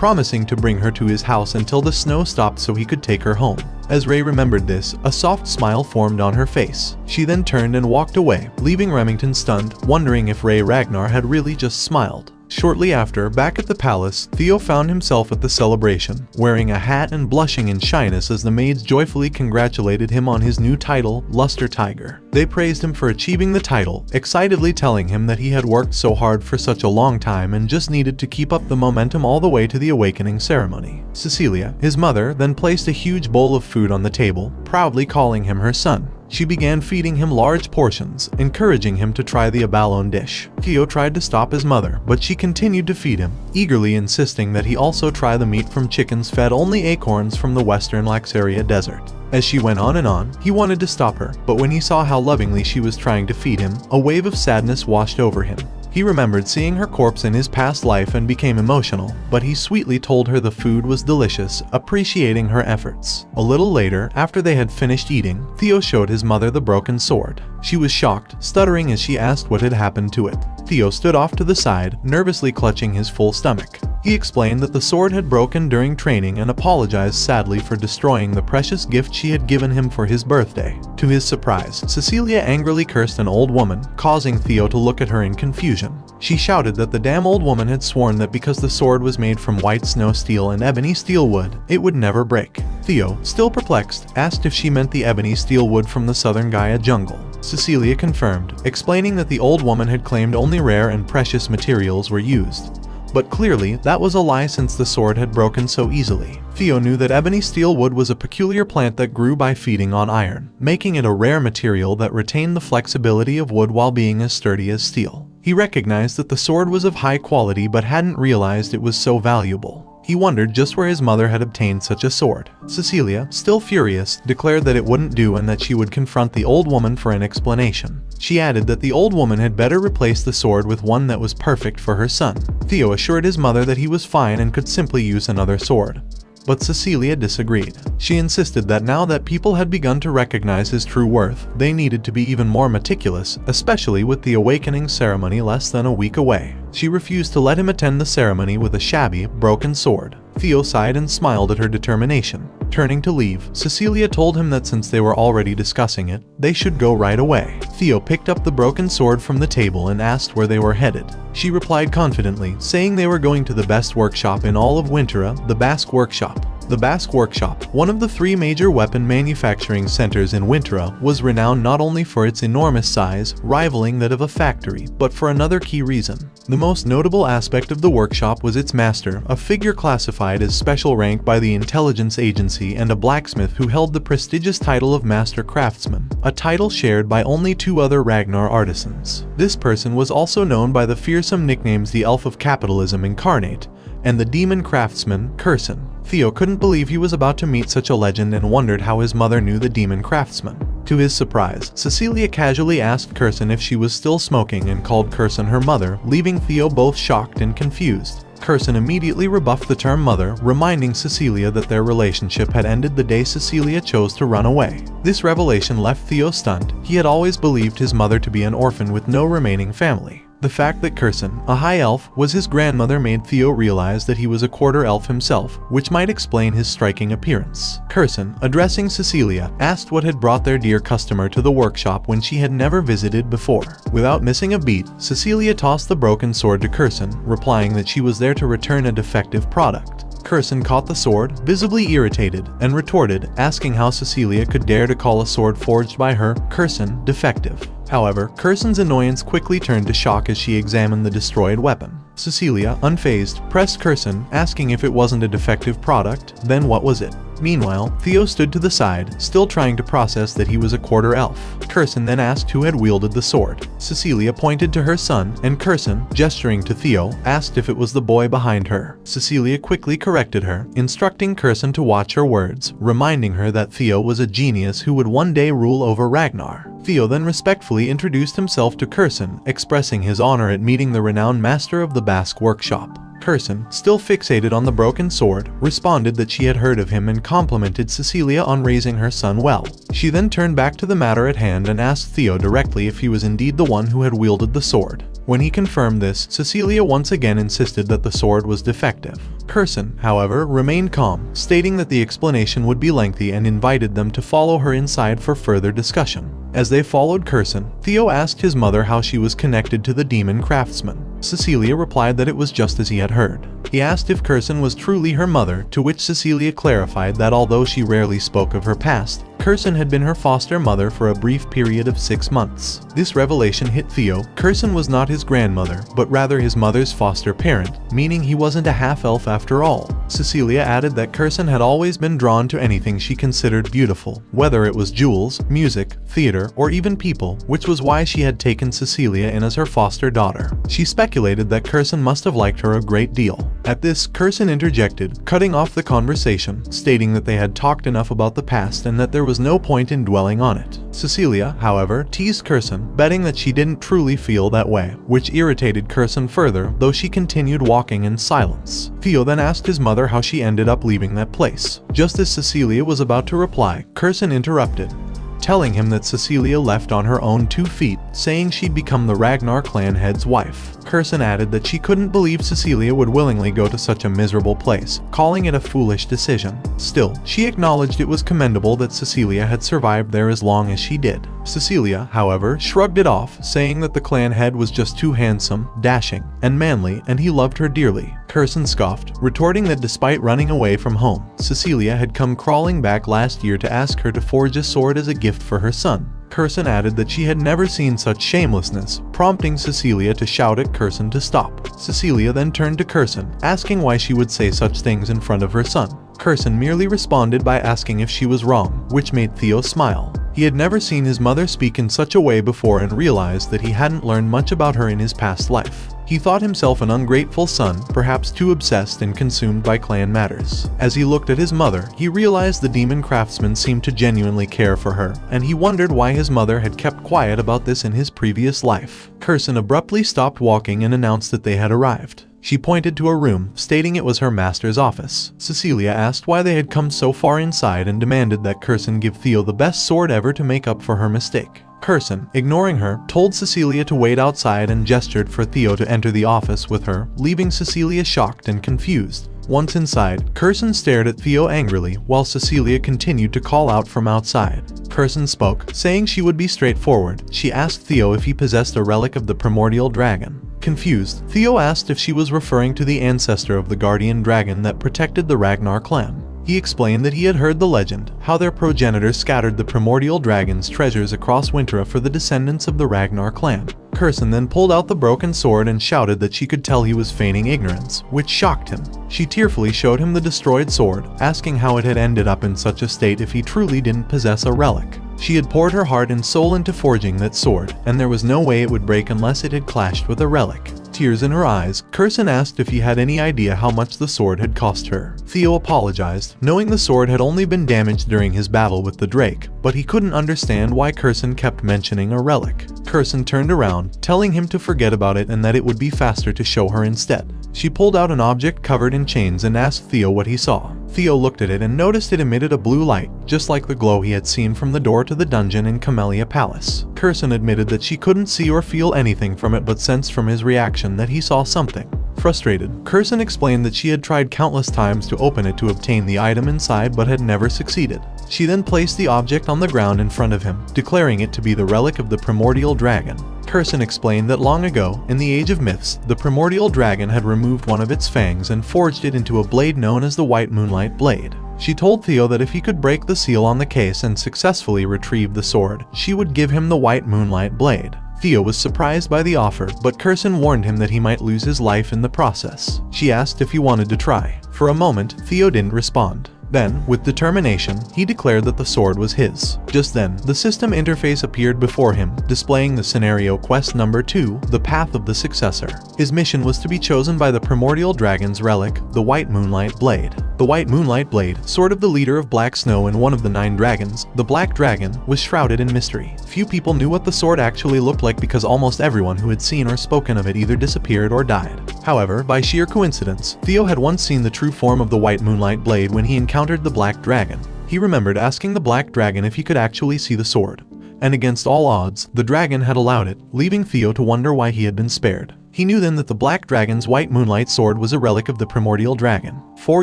promising to bring her to his house until the snow stopped so he could take her home. As Ray remembered this, a soft smile formed on her face. She then turned and walked away, leaving Remington stunned, wondering if Ray Ragnar had really just smiled. Shortly after, back at the palace, Theo found himself at the celebration, wearing a hat and blushing in shyness as the maids joyfully congratulated him on his new title, Luster Tiger. They praised him for achieving the title, excitedly telling him that he had worked so hard for such a long time and just needed to keep up the momentum all the way to the awakening ceremony. Cecilia, his mother, then placed a huge bowl of food on the table, proudly calling him her son. She began feeding him large portions, encouraging him to try the abalone dish. Theo tried to stop his mother, but she continued to feed him, eagerly insisting that he also try the meat from chickens fed only acorns from the western Laxaria desert. As she went on and on, he wanted to stop her, but when he saw how lovingly she was trying to feed him, a wave of sadness washed over him. He remembered seeing her corpse in his past life and became emotional, but he sweetly told her the food was delicious, appreciating her efforts. A little later, after they had finished eating, Theo showed his mother the broken sword. She was shocked, stuttering as she asked what had happened to it. Theo stood off to the side, nervously clutching his full stomach. He explained that the sword had broken during training and apologized sadly for destroying the precious gift she had given him for his birthday. To his surprise, Cecilia angrily cursed an old woman, causing Theo to look at her in confusion. She shouted that the damn old woman had sworn that because the sword was made from white snow steel and ebony steel wood, it would never break. Theo, still perplexed, asked if she meant the ebony steel wood from the southern Gaia jungle. Cecilia confirmed, explaining that the old woman had claimed only rare and precious materials were used. But clearly, that was a lie since the sword had broken so easily. Theo knew that ebony steel wood was a peculiar plant that grew by feeding on iron, making it a rare material that retained the flexibility of wood while being as sturdy as steel. He recognized that the sword was of high quality but hadn't realized it was so valuable. He wondered just where his mother had obtained such a sword. Cecilia, still furious, declared that it wouldn't do and that she would confront the old woman for an explanation. She added that the old woman had better replace the sword with one that was perfect for her son. Theo assured his mother that he was fine and could simply use another sword. But Cecilia disagreed. She insisted that now that people had begun to recognize his true worth, they needed to be even more meticulous, especially with the awakening ceremony less than a week away. She refused to let him attend the ceremony with a shabby, broken sword. Theo sighed and smiled at her determination. Turning to leave, Cecilia told him that since they were already discussing it, they should go right away. Theo picked up the broken sword from the table and asked where they were headed. She replied confidently, saying they were going to the best workshop in all of Winterra, the Basque Workshop. The Basque Workshop, one of the 3 major weapon manufacturing centers in Winterra, was renowned not only for its enormous size, rivaling that of a factory, but for another key reason. The most notable aspect of the workshop was its master, a figure classified as special rank by the intelligence agency and a blacksmith who held the prestigious title of Master Craftsman, a title shared by only 2 other Ragnar artisans. This person was also known by the fearsome nicknames the Elf of Capitalism Incarnate and the Demon Craftsman Keiran. Theo couldn't believe he was about to meet such a legend and wondered how his mother knew the Demon Craftsman. To his surprise, Cecilia casually asked Keiran if she was still smoking and called Keiran her mother, leaving Theo both shocked and confused. Keiran immediately rebuffed the term mother, reminding Cecilia that their relationship had ended the day Cecilia chose to run away. This revelation left Theo stunned. He had always believed his mother to be an orphan with no remaining family. The fact that Keiran, a high elf, was his grandmother made Theo realize that he was a quarter elf himself, which might explain his striking appearance. Keiran, addressing Cecilia, asked what had brought their dear customer to the workshop when she had never visited before. Without missing a beat, Cecilia tossed the broken sword to Keiran, replying that she was there to return a defective product. Keiran caught the sword, visibly irritated, and retorted, asking how Cecilia could dare to call a sword forged by her, Keiran, defective. However, Keiran's annoyance quickly turned to shock as she examined the destroyed weapon. Cecilia, unfazed, pressed Keiran, asking if it wasn't a defective product, then what was it? Meanwhile, Theo stood to the side, still trying to process that he was a quarter elf. Keiran then asked who had wielded the sword. Cecilia pointed to her son, and Keiran, gesturing to Theo, asked if it was the boy behind her. Cecilia quickly corrected her, instructing Keiran to watch her words, reminding her that Theo was a genius who would one day rule over Ragnar. Theo then respectfully introduced himself to Keiran, expressing his honor at meeting the renowned master of the Basque Workshop. Keiran, still fixated on the broken sword, responded that she had heard of him and complimented Cecilia on raising her son well. She then turned back to the matter at hand and asked Theo directly if he was indeed the one who had wielded the sword. When he confirmed this, Cecilia once again insisted that the sword was defective. Keiran, however, remained calm, stating that the explanation would be lengthy and invited them to follow her inside for further discussion. As they followed Keiran, Theo asked his mother how she was connected to the demon craftsman. Cecilia replied that it was just as he had heard. He asked if Keiran was truly her mother, to which Cecilia clarified that although she rarely spoke of her past, Keiran had been her foster mother for a brief period of 6 months. This revelation hit Theo. Keiran was not his grandmother, but rather his mother's foster parent, meaning he wasn't a half-elf after all. Cecilia added that Keiran had always been drawn to anything she considered beautiful, whether it was jewels, music, theater, or even people, which was why she had taken Cecilia in as her foster daughter. She speculated that Keiran must have liked her a great deal. At this, Keiran interjected, cutting off the conversation, stating that they had talked enough about the past and that there was no point in dwelling on it. Cecilia, however, teased Keiran, betting that she didn't truly feel that way, which irritated Keiran further, though she continued walking in silence. Theo then asked his mother how she ended up leaving that place. Just as Cecilia was about to reply, Keiran interrupted, telling him that Cecilia left on her own 2 feet, saying she'd become the Ragnar clan head's wife. Keiran added that she couldn't believe Cecilia would willingly go to such a miserable place, calling it a foolish decision. Still, she acknowledged it was commendable that Cecilia had survived there as long as she did. Cecilia, however, shrugged it off, saying that the clan head was just too handsome, dashing, and manly, and he loved her dearly. Keiran scoffed, retorting that despite running away from home, Cecilia had come crawling back last year to ask her to forge a sword as a gift for her son. Keiran added that she had never seen such shamelessness, prompting Cecilia to shout at Keiran to stop. Cecilia then turned to Keiran, asking why she would say such things in front of her son. Keiran merely responded by asking if she was wrong, which made Theo smile. He had never seen his mother speak in such a way before and realized that he hadn't learned much about her in his past life. He thought himself an ungrateful son, perhaps too obsessed and consumed by clan matters. As he looked at his mother, he realized the demon craftsman seemed to genuinely care for her, and he wondered why his mother had kept quiet about this in his previous life. Keiran abruptly stopped walking and announced that they had arrived. She pointed to a room, stating it was her master's office. Cecilia asked why they had come so far inside and demanded that Keiran give Theo the best sword ever to make up for her mistake. Keiran, ignoring her, told Cecilia to wait outside and gestured for Theo to enter the office with her, leaving Cecilia shocked and confused. Once inside, Keiran stared at Theo angrily while Cecilia continued to call out from outside. Keiran spoke, saying she would be straightforward. She asked Theo if he possessed a relic of the primordial dragon. Confused, Theo asked if she was referring to the ancestor of the guardian dragon that protected the Ragnar clan. He explained that he had heard the legend, how their progenitor scattered the primordial dragon's treasures across Wintra for the descendants of the Ragnar clan. Keiran then pulled out the broken sword and shouted that she could tell he was feigning ignorance, which shocked him. She tearfully showed him the destroyed sword, asking how it had ended up in such a state if he truly didn't possess a relic. She had poured her heart and soul into forging that sword, and there was no way it would break unless it had clashed with a relic. Tears in her eyes, Keiran asked if he had any idea how much the sword had cost her. Theo apologized, knowing the sword had only been damaged during his battle with the Drake, but he couldn't understand why Keiran kept mentioning a relic. Keiran turned around, telling him to forget about it and that it would be faster to show her instead. She pulled out an object covered in chains and asked Theo what he saw. Theo looked at it and noticed it emitted a blue light, just like the glow he had seen from the door to the dungeon in Camellia Palace. Keiran admitted that she couldn't see or feel anything from it but sensed from his reaction that he saw something. Frustrated, Keiran explained that she had tried countless times to open it to obtain the item inside but had never succeeded. She then placed the object on the ground in front of him, declaring it to be the relic of the primordial dragon. Keiran explained that long ago, in the Age of Myths, the primordial dragon had removed one of its fangs and forged it into a blade known as the White Moonlight Blade. She told Theo that if he could break the seal on the case and successfully retrieve the sword, she would give him the White Moonlight Blade. Theo was surprised by the offer, but Keiran warned him that he might lose his life in the process. She asked if he wanted to try. For a moment, Theo didn't respond. Then, with determination, he declared that the sword was his. Just then, the system interface appeared before him, displaying the scenario quest number 2, The Path of the Successor. His mission was to be chosen by the primordial dragon's relic, the White Moonlight Blade. The White Moonlight Blade, sword of the leader of Black Snow and one of the 9 dragons, the Black Dragon, was shrouded in mystery. Few people knew what the sword actually looked like because almost everyone who had seen or spoken of it either disappeared or died. However, by sheer coincidence, Theo had once seen the true form of the White Moonlight Blade when he encountered the Black Dragon. He remembered asking the Black Dragon if he could actually see the sword. and against all odds, the dragon had allowed it, leaving Theo to wonder why he had been spared. He knew then that the black dragon's white moonlight sword was a relic of the primordial dragon. 4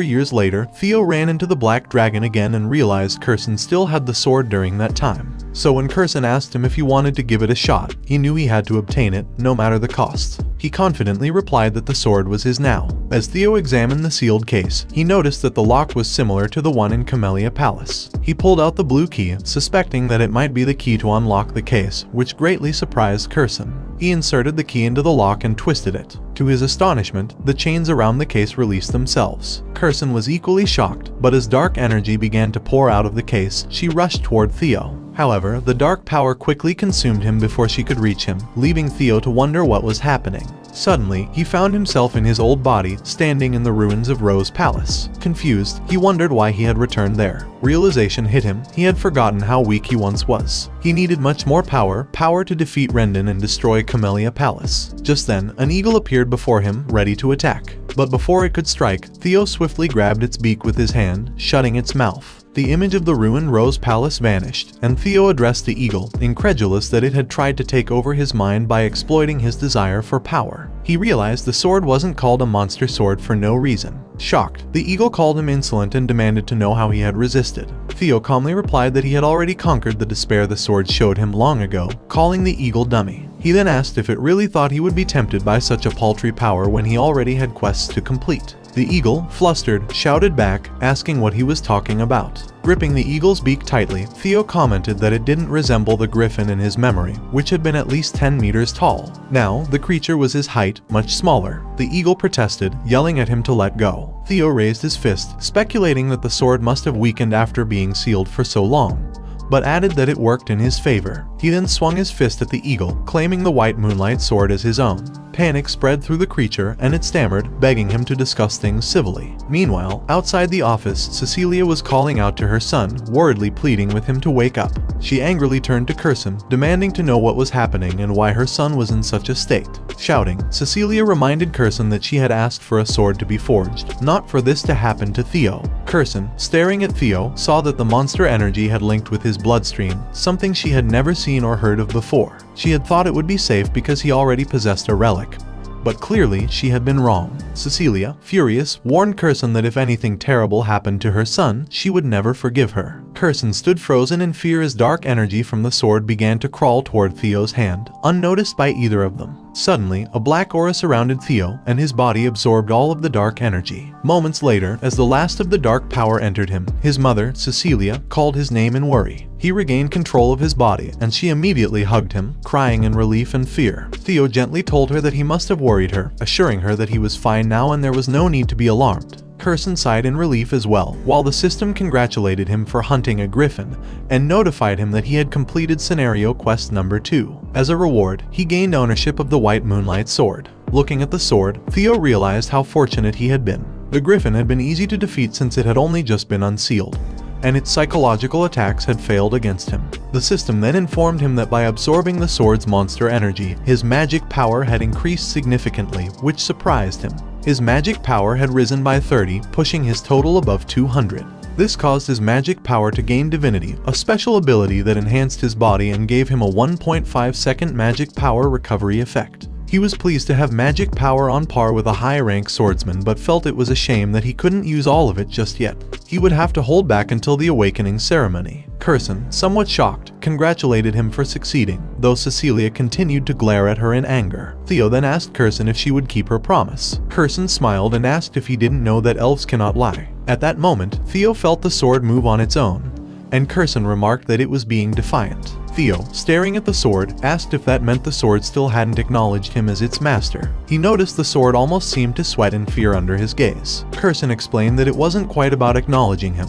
years later, Theo ran into the black dragon again and realized Keiran still had the sword during that time. So when Keiran asked him if he wanted to give it a shot, he knew he had to obtain it, no matter the cost. He confidently replied that the sword was his now. As Theo examined the sealed case, he noticed that the lock was similar to the one in Camellia Palace. He pulled out the blue key, suspecting that it might be the key to unlock the case, which greatly surprised Keiran. He inserted the key into the lock and twisted it. To his astonishment, the chains around the case released themselves. Keiran was equally shocked, but as dark energy began to pour out of the case, she rushed toward Theo. However, the dark power quickly consumed him before she could reach him, leaving Theo to wonder what was happening. Suddenly, he found himself in his old body, standing in the ruins of Rose Palace. Confused, he wondered why he had returned there. Realization hit him, he had forgotten how weak he once was. He needed much more power to defeat Rendon and destroy Camellia Palace. Just then, an eagle appeared before him, ready to attack. But before it could strike, Theo swiftly grabbed its beak with his hand, shutting its mouth. The image of the ruined Rose Palace vanished, and Theo addressed the eagle, incredulous that it had tried to take over his mind by exploiting his desire for power. He realized the sword wasn't called a monster sword for no reason. Shocked, the eagle called him insolent and demanded to know how he had resisted. Theo calmly replied that he had already conquered the despair the sword showed him long ago, calling the eagle dummy. He then asked if it really thought he would be tempted by such a paltry power when he already had quests to complete. The eagle, flustered, shouted back, asking what he was talking about. Gripping the eagle's beak tightly, Theo commented that it didn't resemble the griffin in his memory, which had been at least 10 meters tall. Now, the creature was his height, much smaller. The eagle protested, yelling at him to let go. Theo raised his fist, speculating that the sword must have weakened after being sealed for so long, but added that it worked in his favor. He then swung his fist at the eagle, claiming the white moonlight sword as his own. Panic spread through the creature, and it stammered, begging him to discuss things civilly. Meanwhile, outside the office, Cecilia was calling out to her son, worriedly pleading with him to wake up. She angrily turned to Keiran, demanding to know what was happening and why her son was in such a state. Shouting, Cecilia reminded Keiran that she had asked for a sword to be forged, not for this to happen to Theo. Keiran, staring at Theo, saw that the monster energy had linked with his bloodstream, something she had never seen or heard of before. She had thought it would be safe because he already possessed a relic, but clearly she had been wrong. Cecilia, furious, warned Keiran that if anything terrible happened to her son, she would never forgive her. Keiran stood frozen in fear as dark energy from the sword began to crawl toward Theo's hand, unnoticed by either of them. Suddenly, a black aura surrounded Theo, and his body absorbed all of the dark energy. Moments later, as the last of the dark power entered him, his mother, Cecilia, called his name in worry. He regained control of his body, and she immediately hugged him, crying in relief and fear. Theo gently told her that he must have worried her, assuring her that he was fine now and there was no need to be alarmed. Keiran sighed in relief as well, while the system congratulated him for hunting a griffin and notified him that he had completed scenario quest number 2. As a reward, he gained ownership of the white moonlight sword. Looking at the sword, Theo realized how fortunate he had been. The griffin had been easy to defeat since it had only just been unsealed, and its psychological attacks had failed against him. The system then informed him that by absorbing the sword's monster energy, his magic power had increased significantly, which surprised him. His magic power had risen by 30, pushing his total above 200. This caused his magic power to gain divinity, a special ability that enhanced his body and gave him a 1.5 second magic power recovery effect. He was pleased to have magic power on par with a high-rank swordsman, but felt it was a shame that he couldn't use all of it just yet. He would have to hold back until the awakening ceremony. Keiran, somewhat shocked, congratulated him for succeeding, though Cecilia continued to glare at her in anger. Theo then asked Keiran if she would keep her promise. Keiran smiled and asked if he didn't know that elves cannot lie. At that moment, Theo felt the sword move on its own, and Keiran remarked that it was being defiant. Theo, staring at the sword, asked if that meant the sword still hadn't acknowledged him as its master. He noticed the sword almost seemed to sweat in fear under his gaze. Keiran explained that it wasn't quite about acknowledging him,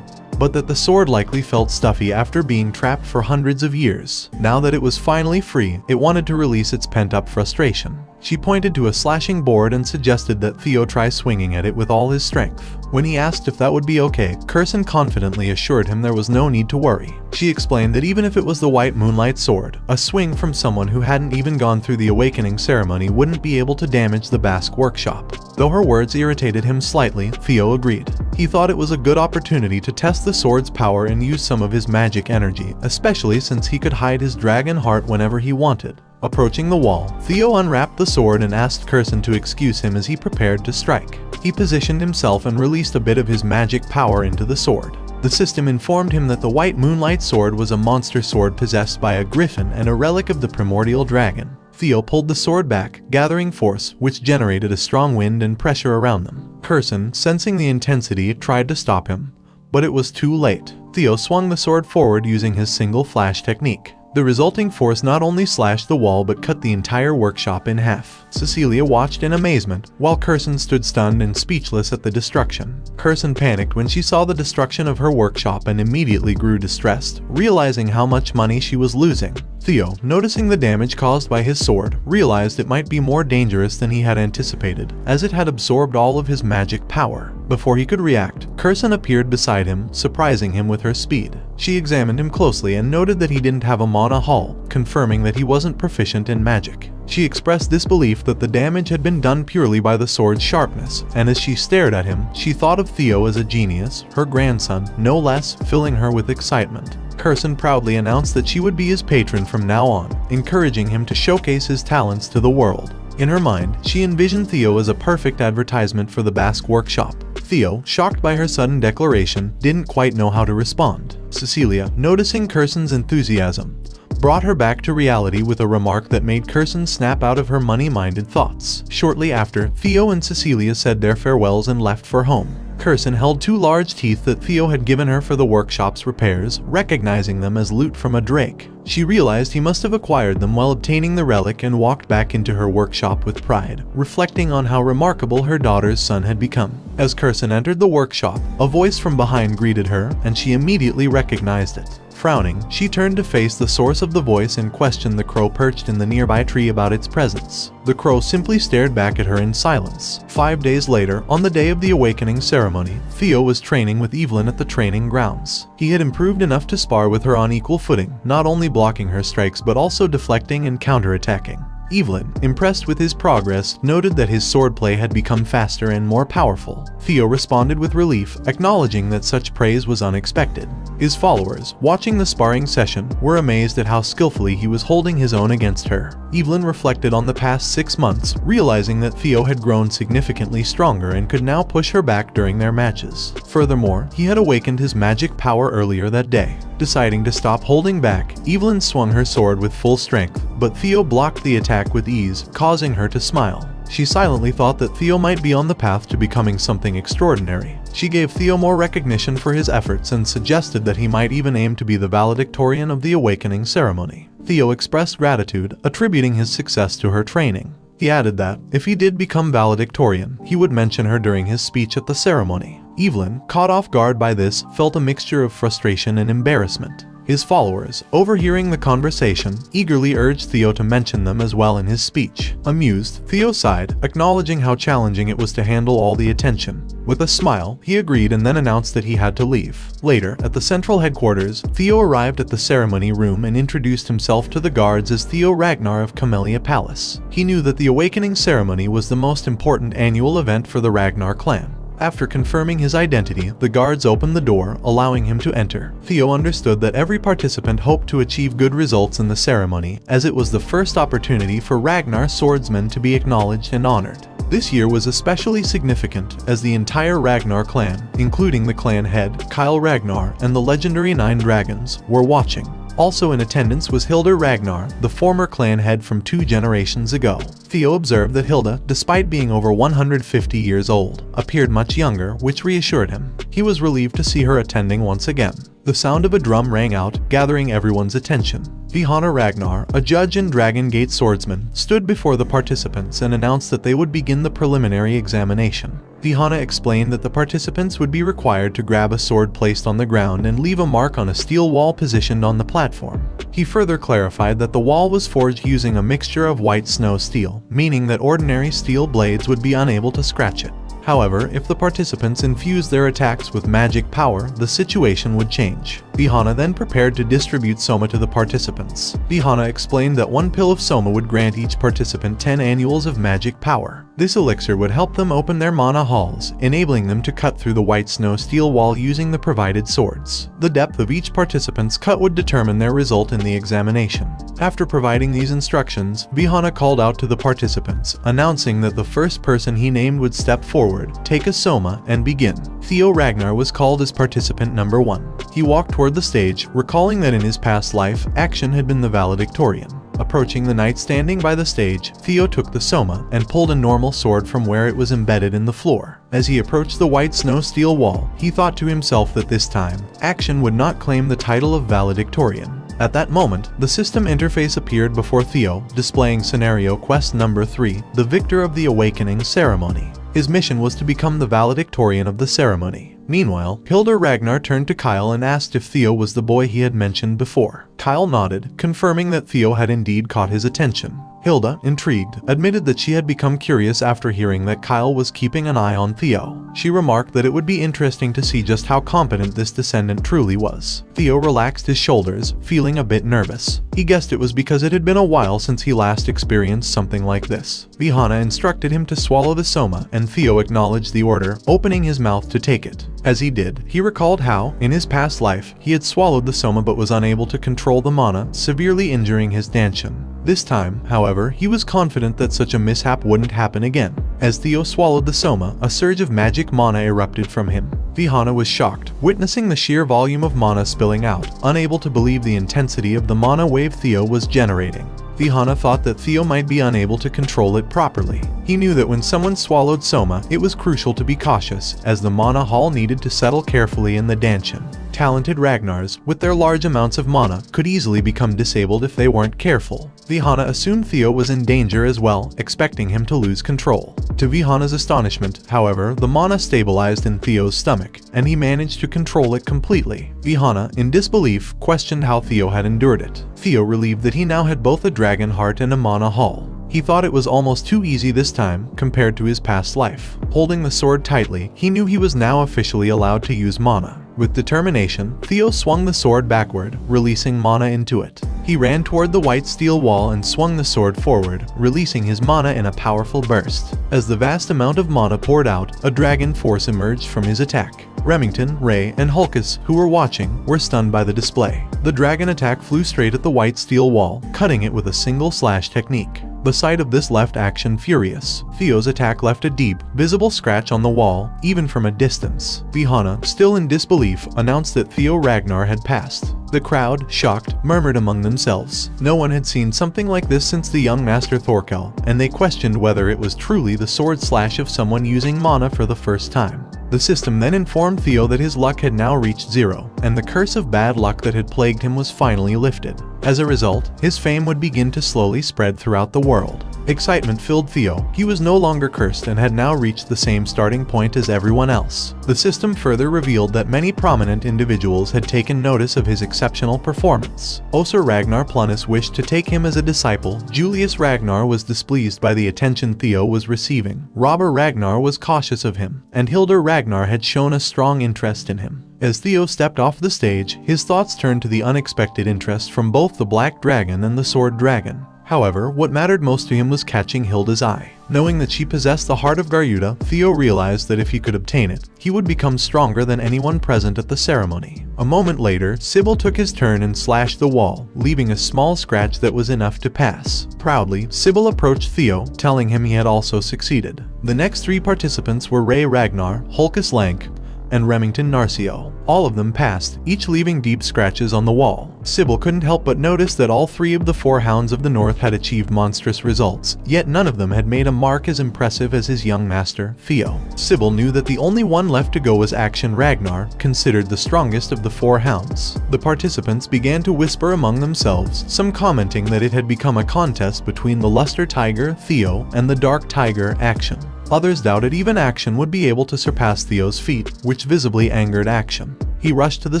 but that the sword likely felt stuffy after being trapped for hundreds of years. Now that it was finally free, it wanted to release its pent-up frustration. She pointed to a slashing board and suggested that Theo try swinging at it with all his strength. When he asked if that would be okay, Keiran confidently assured him there was no need to worry. She explained that even if it was the white moonlight sword, a swing from someone who hadn't even gone through the awakening ceremony wouldn't be able to damage the Basque workshop. Though her words irritated him slightly, Theo agreed. He thought it was a good opportunity to test the sword's power and use some of his magic energy, especially since he could hide his dragon heart whenever he wanted. Approaching the wall, Theo unwrapped the sword and asked Keiran to excuse him as he prepared to strike. He positioned himself and released a bit of his magic power into the sword. The system informed him that the white moonlight sword was a monster sword possessed by a griffin and a relic of the primordial dragon. Theo pulled the sword back, gathering force, which generated a strong wind and pressure around them. Keiran, sensing the intensity, tried to stop him, but it was too late. Theo swung the sword forward using his single flash technique. The resulting force not only slashed the wall but cut the entire workshop in half. Cecilia watched in amazement, while Keiran stood stunned and speechless at the destruction. Keiran panicked when she saw the destruction of her workshop and immediately grew distressed, realizing how much money she was losing. Theo, noticing the damage caused by his sword, realized it might be more dangerous than he had anticipated, as it had absorbed all of his magic power. Before he could react, Keiran appeared beside him, surprising him with her speed. She examined him closely and noted that he didn't have a mana hull, confirming that he wasn't proficient in magic. She expressed disbelief that the damage had been done purely by the sword's sharpness, and as she stared at him, she thought of Theo as a genius, her grandson, no less, filling her with excitement. Keiran proudly announced that she would be his patron from now on, encouraging him to showcase his talents to the world. In her mind, she envisioned Theo as a perfect advertisement for the Basque workshop. Theo, shocked by her sudden declaration, didn't quite know how to respond. Cecilia, noticing Keiran's enthusiasm, brought her back to reality with a remark that made Keiran snap out of her money-minded thoughts. Shortly after, Theo and Cecilia said their farewells and left for home. Keiran held two large teeth that Theo had given her for the workshop's repairs, recognizing them as loot from a drake. She realized he must have acquired them while obtaining the relic and walked back into her workshop with pride, reflecting on how remarkable her daughter's son had become. As Keiran entered the workshop, a voice from behind greeted her, and she immediately recognized it. Frowning, she turned to face the source of the voice and questioned the crow perched in the nearby tree about its presence. The crow simply stared back at her in silence. 5 days later, on the day of the awakening ceremony, Theo was training with Evelyn at the training grounds. He had improved enough to spar with her on equal footing, not only blocking her strikes but also deflecting and counterattacking. Evelyn, impressed with his progress, noted that his swordplay had become faster and more powerful. Theo responded with relief, acknowledging that such praise was unexpected. His followers, watching the sparring session, were amazed at how skillfully he was holding his own against her. Evelyn reflected on the past 6 months, realizing that Theo had grown significantly stronger and could now push her back during their matches. Furthermore, he had awakened his magic power earlier that day. Deciding to stop holding back, Evelyn swung her sword with full strength, but Theo blocked the attack with ease, causing her to smile. She silently thought that Theo might be on the path to becoming something extraordinary. She gave Theo more recognition for his efforts and suggested that he might even aim to be the valedictorian of the awakening ceremony. Theo expressed gratitude, attributing his success to her training. He added that, if he did become valedictorian, he would mention her during his speech at the ceremony. Evelyn, caught off guard by this, felt a mixture of frustration and embarrassment. His followers, overhearing the conversation, eagerly urged Theo to mention them as well in his speech. Amused, Theo sighed, acknowledging how challenging it was to handle all the attention. With a smile, he agreed and then announced that he had to leave. Later, at the central headquarters, Theo arrived at the ceremony room and introduced himself to the guards as Theo Ragnar of Camellia Palace. He knew that the awakening ceremony was the most important annual event for the Ragnar clan. After confirming his identity, the guards opened the door, allowing him to enter. Theo understood that every participant hoped to achieve good results in the ceremony, as it was the first opportunity for Ragnar swordsmen to be acknowledged and honored. This year was especially significant, as the entire Ragnar clan, including the clan head, Kyle Ragnar, and the legendary 9 dragons, were watching. Also in attendance was Hilda Ragnar, the former clan head from 2 generations ago. Theo observed that Hilda, despite being over 150 years old, appeared much younger, which reassured him. He was relieved to see her attending once again. The sound of a drum rang out, gathering everyone's attention. Vihana Ragnar, a judge and Dragon Gate swordsman, stood before the participants and announced that they would begin the preliminary examination. Vihana explained that the participants would be required to grab a sword placed on the ground and leave a mark on a steel wall positioned on the platform. He further clarified that the wall was forged using a mixture of white snow steel, meaning that ordinary steel blades would be unable to scratch it. However, if the participants infused their attacks with magic power, the situation would change. Vihana then prepared to distribute Soma to the participants. Vihana explained that one pill of Soma would grant each participant 10 annuals of magic power. This elixir would help them open their mana halls, enabling them to cut through the white snow steel wall using the provided swords. The depth of each participant's cut would determine their result in the examination. After providing these instructions, Vihana called out to the participants, announcing that the first person he named would step forward, take a Soma, and begin. Theo Ragnar was called as participant number 1. He walked toward the stage, recalling that in his past life, Action had been the valedictorian. Approaching the knight standing by the stage, Theo took the Soma and pulled a normal sword from where it was embedded in the floor. As he approached the white snow steel wall, he thought to himself that this time, Action would not claim the title of valedictorian. At that moment, the system interface appeared before Theo, displaying scenario quest number 3, the Victor of the Awakening Ceremony. His mission was to become the valedictorian of the ceremony. Meanwhile, Hilda Ragnar turned to Kyle and asked if Theo was the boy he had mentioned before. Kyle nodded, confirming that Theo had indeed caught his attention. Hilda, intrigued, admitted that she had become curious after hearing that Kyle was keeping an eye on Theo. She remarked that it would be interesting to see just how competent this descendant truly was. Theo relaxed his shoulders, feeling a bit nervous. He guessed it was because it had been a while since he last experienced something like this. Vihana instructed him to swallow the Soma, and Theo acknowledged the order, opening his mouth to take it. As he did, he recalled how, in his past life, he had swallowed the Soma but was unable to control the mana, severely injuring his Danshin. This time, however, he was confident that such a mishap wouldn't happen again. As Theo swallowed the Soma, a surge of magic mana erupted from him. Vihana was shocked, witnessing the sheer volume of mana spilling out, unable to believe the intensity of the mana wave Theo was generating. Vihana thought that Theo might be unable to control it properly. He knew that when someone swallowed Soma, it was crucial to be cautious, as the mana hall needed to settle carefully in the Danshin. Talented Ragnars, with their large amounts of mana, could easily become disabled if they weren't careful. Vihana assumed Theo was in danger as well, expecting him to lose control. To Vihana's astonishment, however, the mana stabilized in Theo's stomach, and he managed to control it completely. Vihana, in disbelief, questioned how Theo had endured it. Theo relieved that he now had both a dragon heart and a mana hall. He thought it was almost too easy this time, compared to his past life. Holding the sword tightly, he knew he was now officially allowed to use mana. With determination, Theo swung the sword backward, releasing mana into it. He ran toward the white steel wall and swung the sword forward, releasing his mana in a powerful burst. As the vast amount of mana poured out, a dragon force emerged from his attack. Remington, Ray, and Hulkus, who were watching, were stunned by the display. The dragon attack flew straight at the white steel wall, cutting it with a single slash technique. The sight of this left Action furious. Theo's attack left a deep, visible scratch on the wall, even from a distance. Vihana, still in disbelief, announced that Theo Ragnar had passed. The crowd, shocked, murmured among themselves. No one had seen something like this since the young master Thorkel, and they questioned whether it was truly the sword slash of someone using mana for the first time. The system then informed Theo that his luck had now reached 0, and the curse of bad luck that had plagued him was finally lifted. As a result, his fame would begin to slowly spread throughout the world. Excitement filled Theo. He was no longer cursed and had now reached the same starting point as everyone else. The system further revealed that many prominent individuals had taken notice of his exceptional performance. Osir Ragnar Plunus wished to take him as a disciple. Julius Ragnar was displeased by the attention Theo was receiving. Robber Ragnar was cautious of him, and Hilda Ragnar had shown a strong interest in him. As Theo stepped off the stage, his thoughts turned to the unexpected interest from both the Black Dragon and the Sword Dragon. However, what mattered most to him was catching Hilda's eye. Knowing that she possessed the heart of Garuda, Theo realized that if he could obtain it, he would become stronger than anyone present at the ceremony. A moment later, Sybil took his turn and slashed the wall, leaving a small scratch that was enough to pass. Proudly, Sybil approached Theo, telling him he had also succeeded. The next 3 participants were Ray Ragnar, Hulkus Lank, and Remington Narcio. All of them passed, each leaving deep scratches on the wall. Sybil couldn't help but notice that all 3 of the 4 Hounds of the North had achieved monstrous results, yet none of them had made a mark as impressive as his young master, Theo. Sybil knew that the only one left to go was Action Ragnar, considered the strongest of the 4 Hounds. The participants began to whisper among themselves, some commenting that it had become a contest between the Luster Tiger, Theo, and the Dark Tiger, Action. Others doubted even Action would be able to surpass Theo's feat, which visibly angered Action. He rushed to the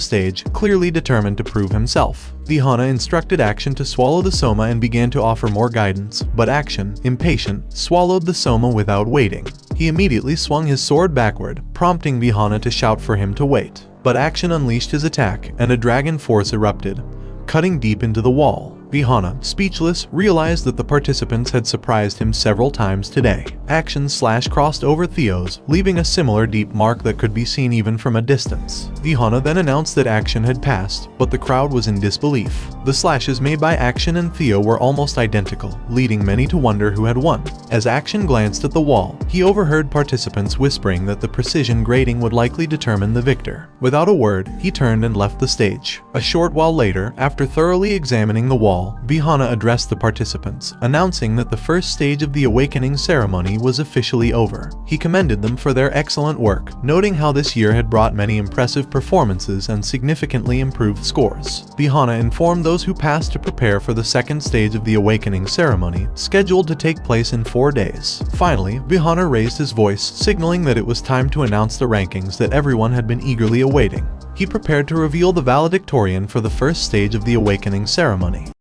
stage, clearly determined to prove himself. Vihana instructed Action to swallow the soma and began to offer more guidance, but Action, impatient, swallowed the soma without waiting. He immediately swung his sword backward, prompting Vihana to shout for him to wait. But Action unleashed his attack, and a dragon force erupted, cutting deep into the wall. Vihana, speechless, realized that the participants had surprised him several times today. Action's slash crossed over Theo's, leaving a similar deep mark that could be seen even from a distance. Vihana then announced that Action had passed, but the crowd was in disbelief. The slashes made by Action and Theo were almost identical, leading many to wonder who had won. As Action glanced at the wall, he overheard participants whispering that the precision grading would likely determine the victor. Without a word, he turned and left the stage. A short while later, after thoroughly examining the wall, Vihana addressed the participants, announcing that the first stage of the awakening ceremony was officially over. He commended them for their excellent work, noting how this year had brought many impressive performances and significantly improved scores. Vihana informed those who passed to prepare for the second stage of the awakening ceremony, scheduled to take place in 4 days. Finally, Vihana raised his voice, signaling that it was time to announce the rankings that everyone had been eagerly awaiting. He prepared to reveal the valedictorian for the first stage of the awakening ceremony.